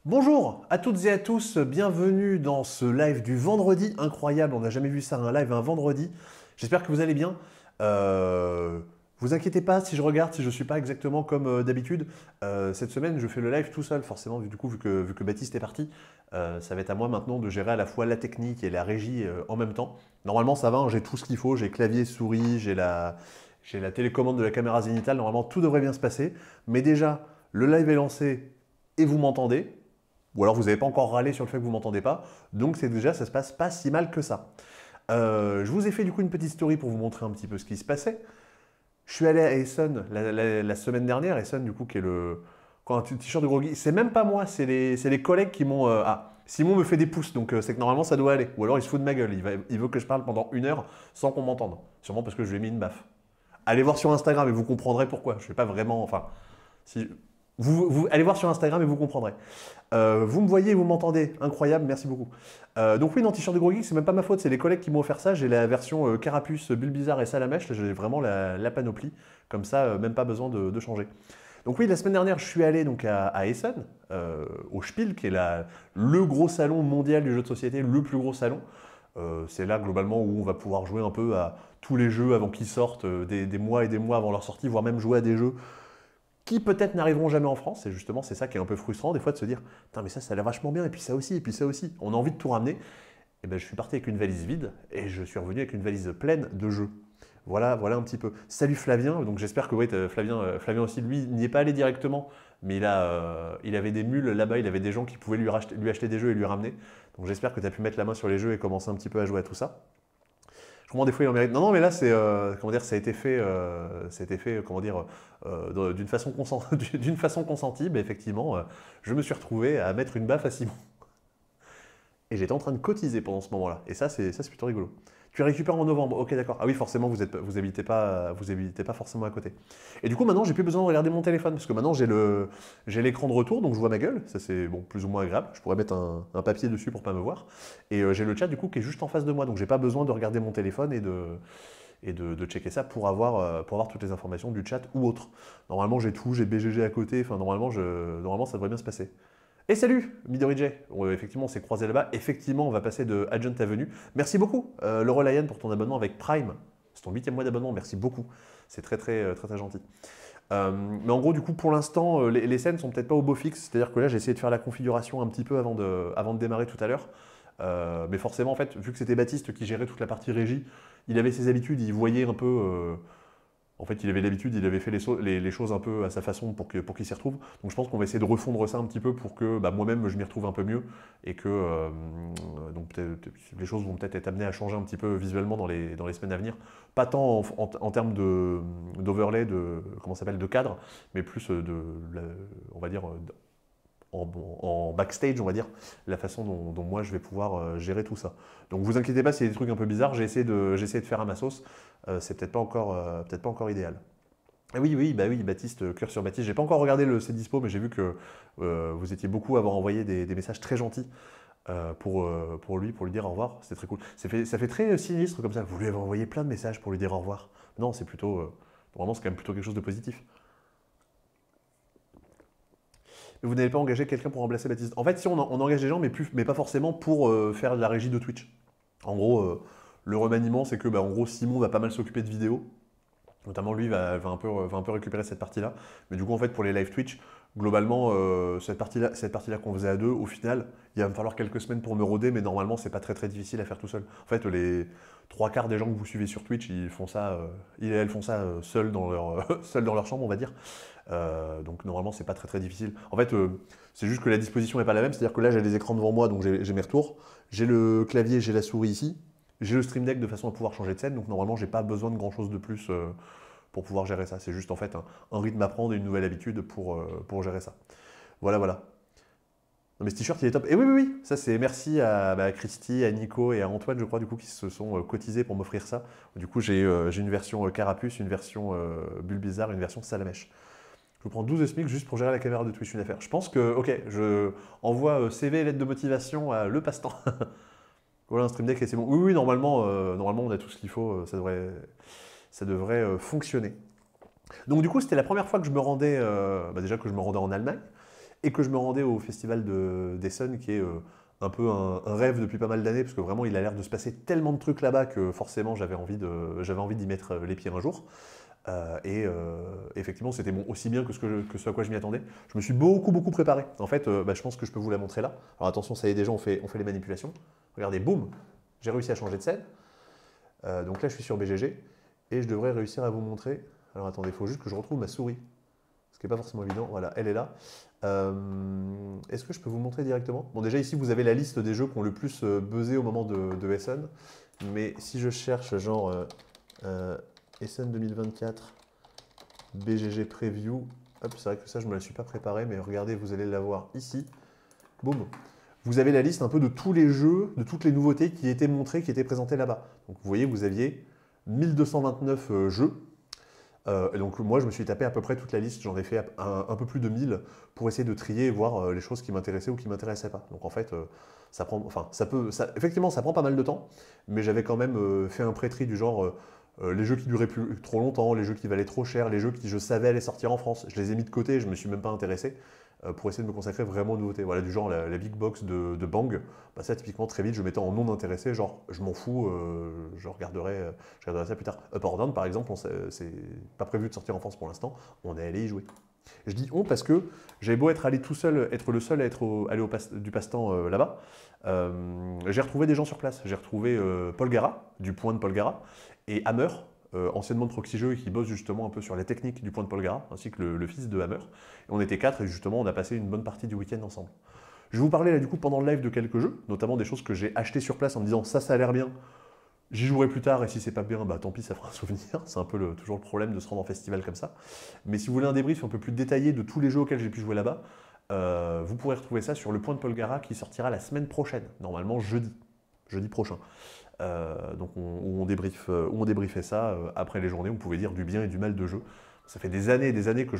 Bonjour à toutes et à tous, bienvenue dans ce live du vendredi incroyable, on n'a jamais vu ça, un live un vendredi. J'espère que vous allez bien. Vous inquiétez pas si je regarde, si je ne suis pas exactement comme d'habitude. Cette semaine, je fais le live tout seul, forcément, du coup, vu que Baptiste est parti. Ça va être à moi maintenant de gérer à la fois la technique et la régie en même temps. Normalement, ça va, hein, j'ai tout ce qu'il faut, j'ai clavier, souris, j'ai la télécommande de la caméra zénitale, normalement tout devrait bien se passer. Mais déjà, le live est lancé et vous m'entendez. Ou alors vous n'avez pas encore râlé sur le fait que vous ne m'entendez pas. Donc c'est déjà, ça se passe pas si mal que ça. Je vous ai fait du coup une petite story pour vous montrer un petit peu ce qui se passait. Je suis allé à Essen la semaine dernière. Essen, du coup, qui est le. Quand un t-shirt de Groggy. C'est même pas moi, c'est les collègues qui m'ont. Ah, Simon me fait des pouces, donc c'est que normalement ça doit aller. Ou alors il se fout de ma gueule. Il veut que je parle pendant 1 heure sans qu'on m'entende. Sûrement parce que je lui ai mis une baffe. Allez voir sur Instagram et vous comprendrez pourquoi. Je ne vais pas vraiment. Enfin. Si, allez voir sur Instagram et vous comprendrez. Vous me voyez et vous m'entendez. Incroyable, merci beaucoup. Donc oui, non, t-shirt de Gros Geek, c'est même pas ma faute, c'est les collègues qui m'ont offert ça. J'ai la version Carapuce, Bulbizarre et Salamèche. J'ai vraiment la panoplie. Comme ça, même pas besoin de changer. Donc oui, la semaine dernière, je suis allé donc à Essen, au Spiel, qui est le gros salon mondial du jeu de société, le plus gros salon. C'est là globalement où on va pouvoir jouer un peu à tous les jeux avant qu'ils sortent, des mois et des mois avant leur sortie, voire même jouer à des jeux qui peut-être n'arriveront jamais en France. Et justement, c'est ça qui est un peu frustrant des fois de se dire, putain, mais ça a l'air vachement bien, et puis ça aussi, et puis ça aussi. On a envie de tout ramener. Et ben, je suis parti avec une valise vide, et je suis revenu avec une valise pleine de jeux. Voilà, voilà un petit peu. Salut Flavien, donc j'espère que ouais, Flavien aussi, lui, n'y est pas allé directement, mais il avait des mules là-bas, il avait des gens qui pouvaient lui acheter des jeux et lui ramener. Donc j'espère que tu as pu mettre la main sur les jeux et commencer un petit peu à jouer à tout ça. Je comprends des fois il en mérite. Non, non, mais là c'est comment dire, ça a été fait comment dire d'une façon d'une façon consentie. Mais effectivement, je me suis retrouvé à mettre une baffe à Simon et j'étais en train de cotiser pendant ce moment-là. Et ça c'est plutôt rigolo. Tu récupères en novembre, ok d'accord. Ah oui forcément vous habitez pas forcément à côté. Et du coup maintenant j'ai plus besoin de regarder mon téléphone parce que maintenant j'ai l'écran de retour donc je vois ma gueule. Ça c'est bon plus ou moins agréable. Je pourrais mettre un papier dessus pour pas me voir. Et j'ai le chat du coup qui est juste en face de moi donc j'ai pas besoin de regarder mon téléphone et de checker ça pour avoir toutes les informations du chat ou autre. Normalement j'ai tout, j'ai BGG à côté. Enfin normalement ça devrait bien se passer. Et salut, Midori J. Effectivement, on s'est croisé là-bas. Effectivement, on va passer de Agent Avenue. Merci beaucoup, Laurel Lyon, pour ton abonnement avec Prime. C'est ton 8e mois d'abonnement. Merci beaucoup. C'est très, très, très, très gentil. Mais en gros, du coup, pour l'instant, les scènes sont peut-être pas au beau fixe. C'est-à-dire que là, j'ai essayé de faire la configuration un petit peu avant de démarrer tout à l'heure. Mais forcément, en fait, vu que c'était Baptiste qui gérait toute la partie régie, il avait ses habitudes, il voyait un peu. En fait, il avait l'habitude, il avait fait les choses un peu à sa façon pour qu'il s'y retrouve. Donc je pense qu'on va essayer de refondre ça un petit peu pour que moi-même je m'y retrouve un peu mieux et que donc les choses vont peut-être être amenées à changer un petit peu visuellement dans les semaines à venir. Pas tant en termes d'overlay, comment ça s'appelle, de cadre, mais plus on va dire en backstage, on va dire, la façon dont moi je vais pouvoir gérer tout ça. Donc vous inquiétez pas s'il y a des trucs un peu bizarres, j'ai essayé de faire à ma sauce. C'est peut-être pas encore idéal. Ah oui, oui, bah oui, Baptiste, cœur sur Baptiste. J'ai pas encore regardé le C'est dispo, mais j'ai vu que vous étiez beaucoup à avoir envoyé des messages très gentils pour lui dire au revoir. C'est très cool. Ça fait très sinistre comme ça. Vous lui avez envoyé plein de messages pour lui dire au revoir. Non, c'est plutôt. Vraiment, c'est quand même plutôt quelque chose de positif. Mais vous n'avez pas engagé quelqu'un pour remplacer Baptiste. En fait, si on engage des gens, mais pas forcément pour faire de la régie de Twitch. En gros, le remaniement, c'est que en gros, Simon va pas mal s'occuper de vidéos. Notamment, lui va un peu récupérer cette partie-là. Mais du coup, en fait, pour les live Twitch, globalement, cette partie-là qu'on faisait à deux, au final, il va me falloir quelques semaines pour me roder, mais normalement, c'est pas très très difficile à faire tout seul. En fait, les trois quarts des gens que vous suivez sur Twitch, ils font ça, ils et elles font ça seuls dans seuls dans leur chambre, on va dire. Donc normalement, c'est pas très très difficile. En fait, c'est juste que la disposition n'est pas la même. C'est-à-dire que là, j'ai les écrans devant moi, donc j'ai mes retours. J'ai le clavier, j'ai la souris ici. J'ai le Stream Deck de façon à pouvoir changer de scène, donc normalement, j'ai pas besoin de grand-chose de plus pour pouvoir gérer ça. C'est juste en fait un rythme à prendre et une nouvelle habitude pour gérer ça. Voilà, voilà. Non mais ce t-shirt il est top. Et oui, oui, oui, ça c'est merci à Christy, à Nico et à Antoine, je crois, du coup, qui se sont cotisés pour m'offrir ça. Du coup, j'ai une version Carapuce, une version Bulbizarre, une version Salamèche. Je prends 12 SMIC juste pour gérer la caméra de Twitch, une affaire. Je pense que, ok, je envoie CV et lettre de motivation à le passe-temps. Voilà un stream deck et c'est bon. Oui, oui, normalement on a tout ce qu'il faut, ça devrait fonctionner. Donc du coup, c'était la première fois que je me rendais, déjà que je me rendais en Allemagne. et que je me rendais au festival d'Essen, qui est un peu un rêve depuis pas mal d'années, parce que vraiment il a l'air de se passer tellement de trucs là-bas que forcément j'avais envie d'y mettre les pieds un jour. Effectivement, c'était bon, aussi bien que ce à quoi je m'y attendais. Je me suis beaucoup préparé. En fait, je pense que je peux vous la montrer là. Alors attention, ça y est, déjà on fait les manipulations. Regardez, boum, j'ai réussi à changer de scène. Donc là, je suis sur BGG et je devrais réussir à vous montrer. Alors attendez, il faut juste que je retrouve ma souris, ce qui n'est pas forcément évident. Voilà, elle est là. Est-ce que je peux vous montrer directement? Bon, déjà ici, vous avez la liste des jeux qui ont le plus buzzé au moment de Essen. Mais si je cherche genre Essen 2024, BGG Preview, hop, c'est vrai que ça, je ne me la suis pas préparé, mais regardez, vous allez la voir ici. Boum. Vous avez la liste un peu de tous les jeux, de toutes les nouveautés qui étaient montrées, qui étaient présentées là-bas. Donc vous voyez, vous aviez 1229 jeux. Et donc moi, je me suis tapé à peu près toute la liste. J'en ai fait un peu plus de 1000 pour essayer de trier et voir les choses qui m'intéressaient ou qui ne m'intéressaient pas. Donc en fait, ça prend, enfin, effectivement, ça prend pas mal de temps, mais j'avais quand même fait un pré-tri du genre les jeux qui duraient trop longtemps, les jeux qui valaient trop cher, les jeux qui je savais allaient sortir en France. Je les ai mis de côté, je ne me suis même pas intéressé pour essayer de me consacrer vraiment aux nouveautés. Voilà, du genre la big box de Bang, bah ça typiquement très vite je mettais en non intéressé, genre je m'en fous, je regarderai ça plus tard. Up or Down par exemple, c'est pas prévu de sortir en France pour l'instant, on est allé y jouer. Je dis on parce que j'avais beau être allé tout seul, être le seul à aller du passe-temps là-bas, j'ai retrouvé des gens sur place. J'ai retrouvé Paul Gara, du point de Paul Gara, et Hammer, anciennement de Proxy Jeux, et qui bosse justement un peu sur les techniques du point de Paul Gara, ainsi que le fils de Hammer. Et on était 4 et justement on a passé une bonne partie du week-end ensemble. Je vais vous parler là du coup pendant le live de quelques jeux, notamment des choses que j'ai achetées sur place en me disant ça a l'air bien, j'y jouerai plus tard et si c'est pas bien, bah tant pis, ça fera un souvenir. C'est un peu toujours le problème de se rendre en festival comme ça. Mais si vous voulez un débrief un peu plus détaillé de tous les jeux auxquels j'ai pu jouer là-bas, vous pourrez retrouver ça sur le point de Paul Gara qui sortira la semaine prochaine, normalement jeudi prochain. Donc où on débriefait ça après les journées, on pouvait dire du bien et du mal de jeux. Ça fait des années et des années que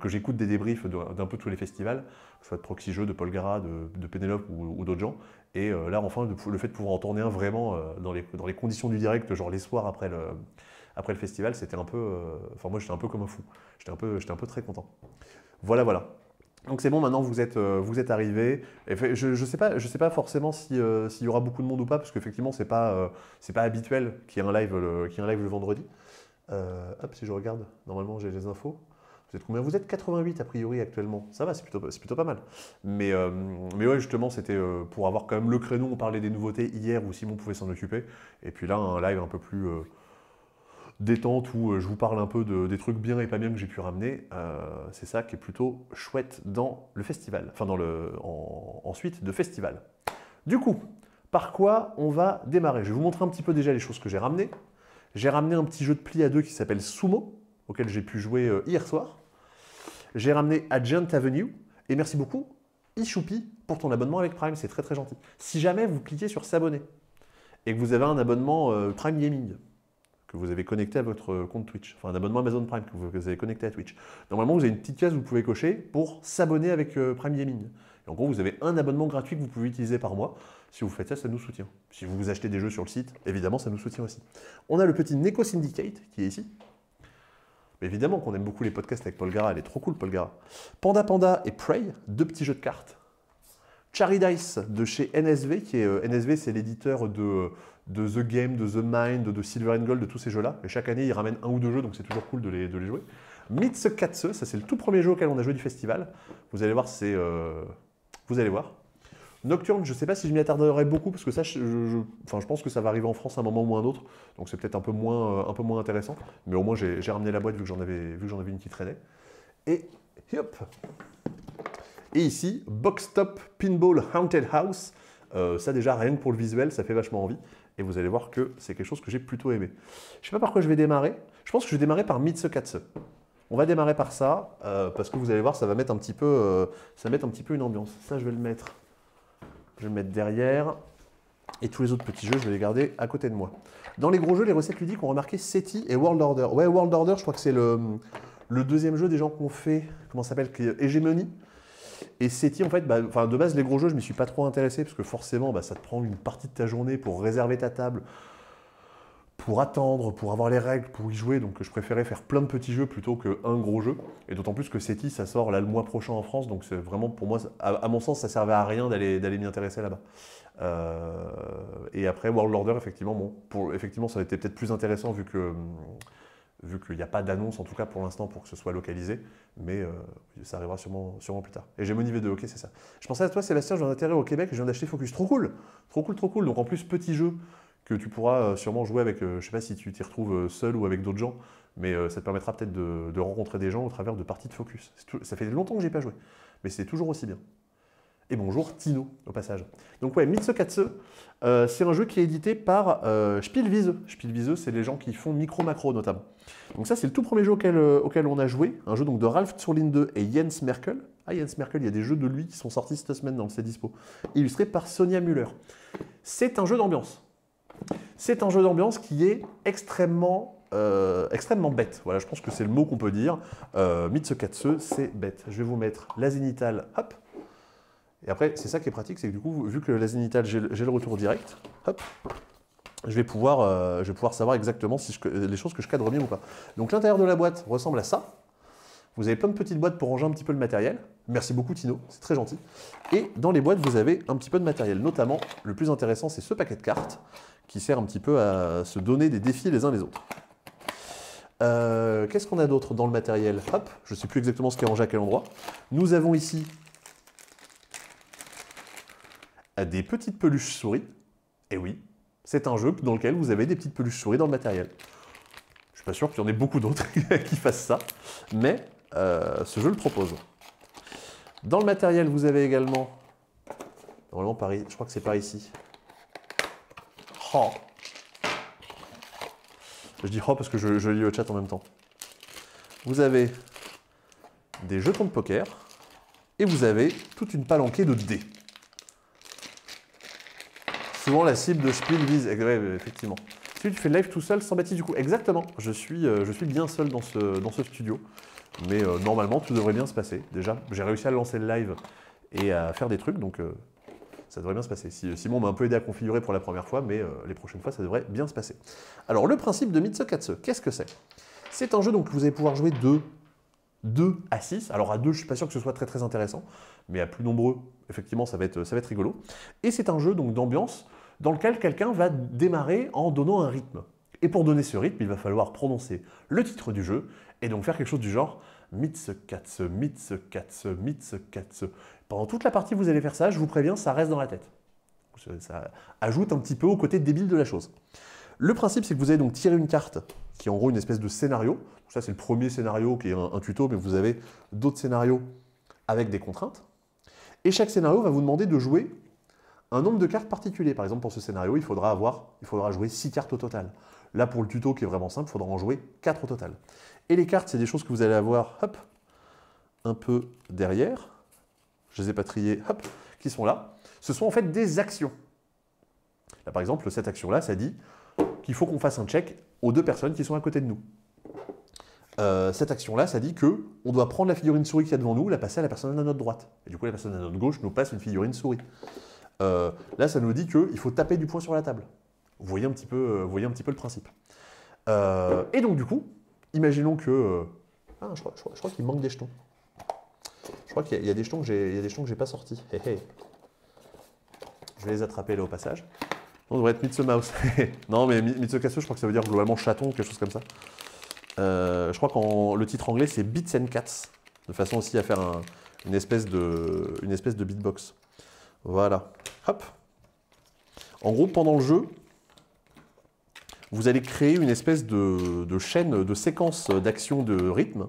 j'écoute des débriefs d'un peu tous les festivals, que ce soit de Proxy Jeux, de Paul Gara, de Pénélope ou d'autres gens. Et là, enfin, le fait de pouvoir en tourner un vraiment dans les conditions du direct, genre les soirs après le festival, c'était un peu... Enfin, moi, j'étais un peu comme un fou. J'étais un peu très content. Voilà. Donc c'est bon, maintenant vous êtes arrivés. Je sais pas forcément s'il y aura beaucoup de monde ou pas, parce qu'effectivement, c'est pas habituel qu'il y ait un live le vendredi. Hop, si je regarde, normalement j'ai les infos. Vous êtes combien? Vous êtes 88 a priori actuellement. Ça va, c'est plutôt pas mal. Mais ouais, justement, c'était pour avoir quand même le créneau. On parlait des nouveautés hier où Simon pouvait s'en occuper. Et puis là, un live un peu plus détente où je vous parle un peu des trucs bien et pas bien que j'ai pu ramener. C'est ça qui est plutôt chouette dans le festival. Enfin, ensuite de festival. Du coup, par quoi on va démarrer? Je vais vous montrer un petit peu déjà les choses que j'ai ramenées. J'ai ramené un petit jeu de pli à deux qui s'appelle Sumo, auquel j'ai pu jouer hier soir. J'ai ramené Agent Avenue. Et merci beaucoup, Ichoupi, pour ton abonnement avec Prime. C'est très très gentil. Si jamais vous cliquez sur s'abonner et que vous avez un abonnement Prime Gaming, que vous avez connecté à votre compte Twitch, enfin un abonnement Amazon Prime que vous avez connecté à Twitch, normalement vous avez une petite case que vous pouvez cocher pour s'abonner avec Prime Gaming. Et en gros, vous avez un abonnement gratuit que vous pouvez utiliser par mois. Si vous faites ça, ça nous soutient. Si vous achetez des jeux sur le site, évidemment, ça nous soutient aussi. On a le petit Neko Syndicate qui est ici. Mais évidemment qu'on aime beaucoup les podcasts avec Paul Gara, elle est trop cool, Paul Gara. Panda Panda et Prey, deux petits jeux de cartes. Charidice de chez NSV, qui est NSV, c'est l'éditeur de The Game, de The Mind, de Silver and Gold, de tous ces jeux-là. Et chaque année, ils ramènent un ou deux jeux, donc c'est toujours cool de les jouer. Mitsu-Katsu, ça c'est le tout premier jeu auquel on a joué du festival. Vous allez voir, vous allez voir. Nocturne, je ne sais pas si je m'y attarderai beaucoup, parce que ça, je pense que ça va arriver en France à un moment ou un autre, donc c'est peut-être un peu moins intéressant. Mais au moins, j'ai ramené la boîte vu que j'en avais une qui traînait. Et hop. Et ici, Box Top Pinball Haunted House. Ça déjà, rien que pour le visuel, ça fait vachement envie. Et vous allez voir que c'est quelque chose que j'ai plutôt aimé. Je ne sais pas par quoi je vais démarrer. Je pense que je vais démarrer par Mitsu-Katsu. On va démarrer par ça, parce que vous allez voir, ça va mettre un petit peu une ambiance. Ça, je vais le mettre derrière. Et tous les autres petits jeux, je vais les garder à côté de moi. Dans les gros jeux, les recettes ludiques ont remarqué SETI et World Order. Ouais, World Order, je crois que c'est le deuxième jeu des gens qu'on fait, comment ça s'appelle, Hégémonie. Et SETI, en fait, de base, les gros jeux, je ne m'y suis pas trop intéressé, parce que forcément, ça te prend une partie de ta journée pour réserver ta table, pour attendre, pour avoir les règles, pour y jouer. Donc je préférais faire plein de petits jeux plutôt qu'un gros jeu. Et d'autant plus que SETI, ça sort là le mois prochain en France. Donc c'est vraiment, pour moi, à mon sens, ça servait à rien d'aller m'y intéresser là-bas. Et après, World Order, effectivement, bon, effectivement, ça a été peut-être plus intéressant vu qu'il n'y a pas d'annonce, en tout cas pour l'instant, pour que ce soit localisé. Mais ça arrivera sûrement plus tard. Et Gémoni V2, ok, c'est ça. Je pensais à toi, Sébastien, je viens d'atterrir au Québec et je viens d'acheter Focus. Trop cool. Trop cool, trop cool. Donc en plus, petit jeu que tu pourras sûrement jouer avec, je ne sais pas si tu t'y retrouves seul ou avec d'autres gens, mais ça te permettra peut-être de rencontrer des gens au travers de parties de Focus. Ça fait longtemps que je n'ai pas joué, mais c'est toujours aussi bien. Et bonjour Tino, au passage. Donc ouais, Mitsu-Katsu, c'est un jeu qui est édité par Spielwiese. Spielwiese, c'est les gens qui font Micro Macro notamment. Donc ça, c'est le tout premier jeu auquel on a joué, un jeu donc de Ralph Zurlin 2 et Jens Merkel. Ah, Jens Merkel, il y a des jeux de lui qui sont sortis cette semaine dans le C-Dispo, illustré par Sonia Müller. C'est un jeu d'ambiance. C'est un jeu d'ambiance qui est extrêmement bête. Voilà, je pense que c'est le mot qu'on peut dire. Mitsu-Katsu, c'est bête. Je vais vous mettre l'azénithal, hop. Et après, c'est ça qui est pratique, c'est que du coup, vu que l'azénithal, j'ai le retour direct, hop, je vais pouvoir savoir exactement si les choses que je cadre bien ou pas. Donc l'intérieur de la boîte ressemble à ça. Vous avez plein de petites boîtes pour ranger un petit peu le matériel. Merci beaucoup Tino, c'est très gentil. Et dans les boîtes, vous avez un petit peu de matériel. Notamment, le plus intéressant, c'est ce paquet de cartes qui sert un petit peu à se donner des défis les uns les autres. Qu'est-ce qu'on a d'autre dans le matériel? Hop, je ne sais plus exactement ce qui est rangé à quel endroit. Nous avons ici des petites peluches souris. Et oui, c'est un jeu dans lequel vous avez des petites peluches souris dans le matériel. Je ne suis pas sûr qu'il y en ait beaucoup d'autres qui fassent ça, mais ce jeu le propose. Dans le matériel, vous avez également, normalement Paris, je crois que c'est par ici. Oh. Je dis oh parce que je lis le chat en même temps. Vous avez des jetons de poker et vous avez toute une palanquée de dés. Souvent la cible de Spielwiese, ouais, effectivement. Si tu fais le live tout seul sans Baptiste du coup, exactement. Je suis bien seul dans ce studio, mais normalement tout devrait bien se passer. Déjà, j'ai réussi à lancer le live et à faire des trucs, donc ça devrait bien se passer. Simon m'a un peu aidé à configurer pour la première fois, mais les prochaines fois ça devrait bien se passer. Alors le principe de Mitsu-Katsu, qu'est-ce que c'est? C'est un jeu donc vous allez pouvoir jouer de 2 à 6. Alors à 2, je ne suis pas sûr que ce soit très très intéressant, mais à plus nombreux, effectivement, ça va être rigolo. Et c'est un jeu donc d'ambiance dans lequel quelqu'un va démarrer en donnant un rythme. Et pour donner ce rythme, il va falloir prononcer le titre du jeu et donc faire quelque chose du genre Mitsu-Katsu, Mitsu-Katsu, Mitsu-Katsu. Pendant toute la partie, vous allez faire ça, je vous préviens, ça reste dans la tête. Ça ajoute un petit peu au côté débile de la chose. Le principe, c'est que vous allez donc tirer une carte qui est en gros une espèce de scénario. Donc ça, c'est le premier scénario qui est un tuto, mais vous avez d'autres scénarios avec des contraintes. Et chaque scénario va vous demander de jouer un nombre de cartes particulier. Par exemple, pour ce scénario, il faudra jouer 6 cartes au total. Là, pour le tuto qui est vraiment simple, il faudra en jouer 4 au total. Et les cartes, c'est des choses que vous allez avoir, hop, un peu derrière. Je les ai pas triées, hop, qui sont là. Ce sont en fait des actions. Là, par exemple, cette action-là, ça dit qu'il faut qu'on fasse un check aux 2 personnes qui sont à côté de nous. Cette action-là, ça dit qu'on doit prendre la figurine souris qui est devant nous, la passer à la personne à notre droite. Et du coup, la personne à notre gauche nous passe une figurine souris. Là, ça nous dit qu'il faut taper du poing sur la table. Vous voyez un petit peu le principe. Et donc, du coup, imaginons que... je crois qu'il manque des jetons. Je crois qu'il y a des jetons que j'ai pas sortis. Hey, hey. Je vais les attraper là au passage. On devrait être Mitsu Mouse. Non, mais Mitsu-Katsu, je crois que ça veut dire globalement chaton, quelque chose comme ça. Je crois que le titre anglais, c'est Bits and Cats, de façon aussi à faire une espèce de beatbox. Voilà. Hop. En gros, pendant le jeu, vous allez créer une espèce de chaîne, de séquence d'actions de rythme,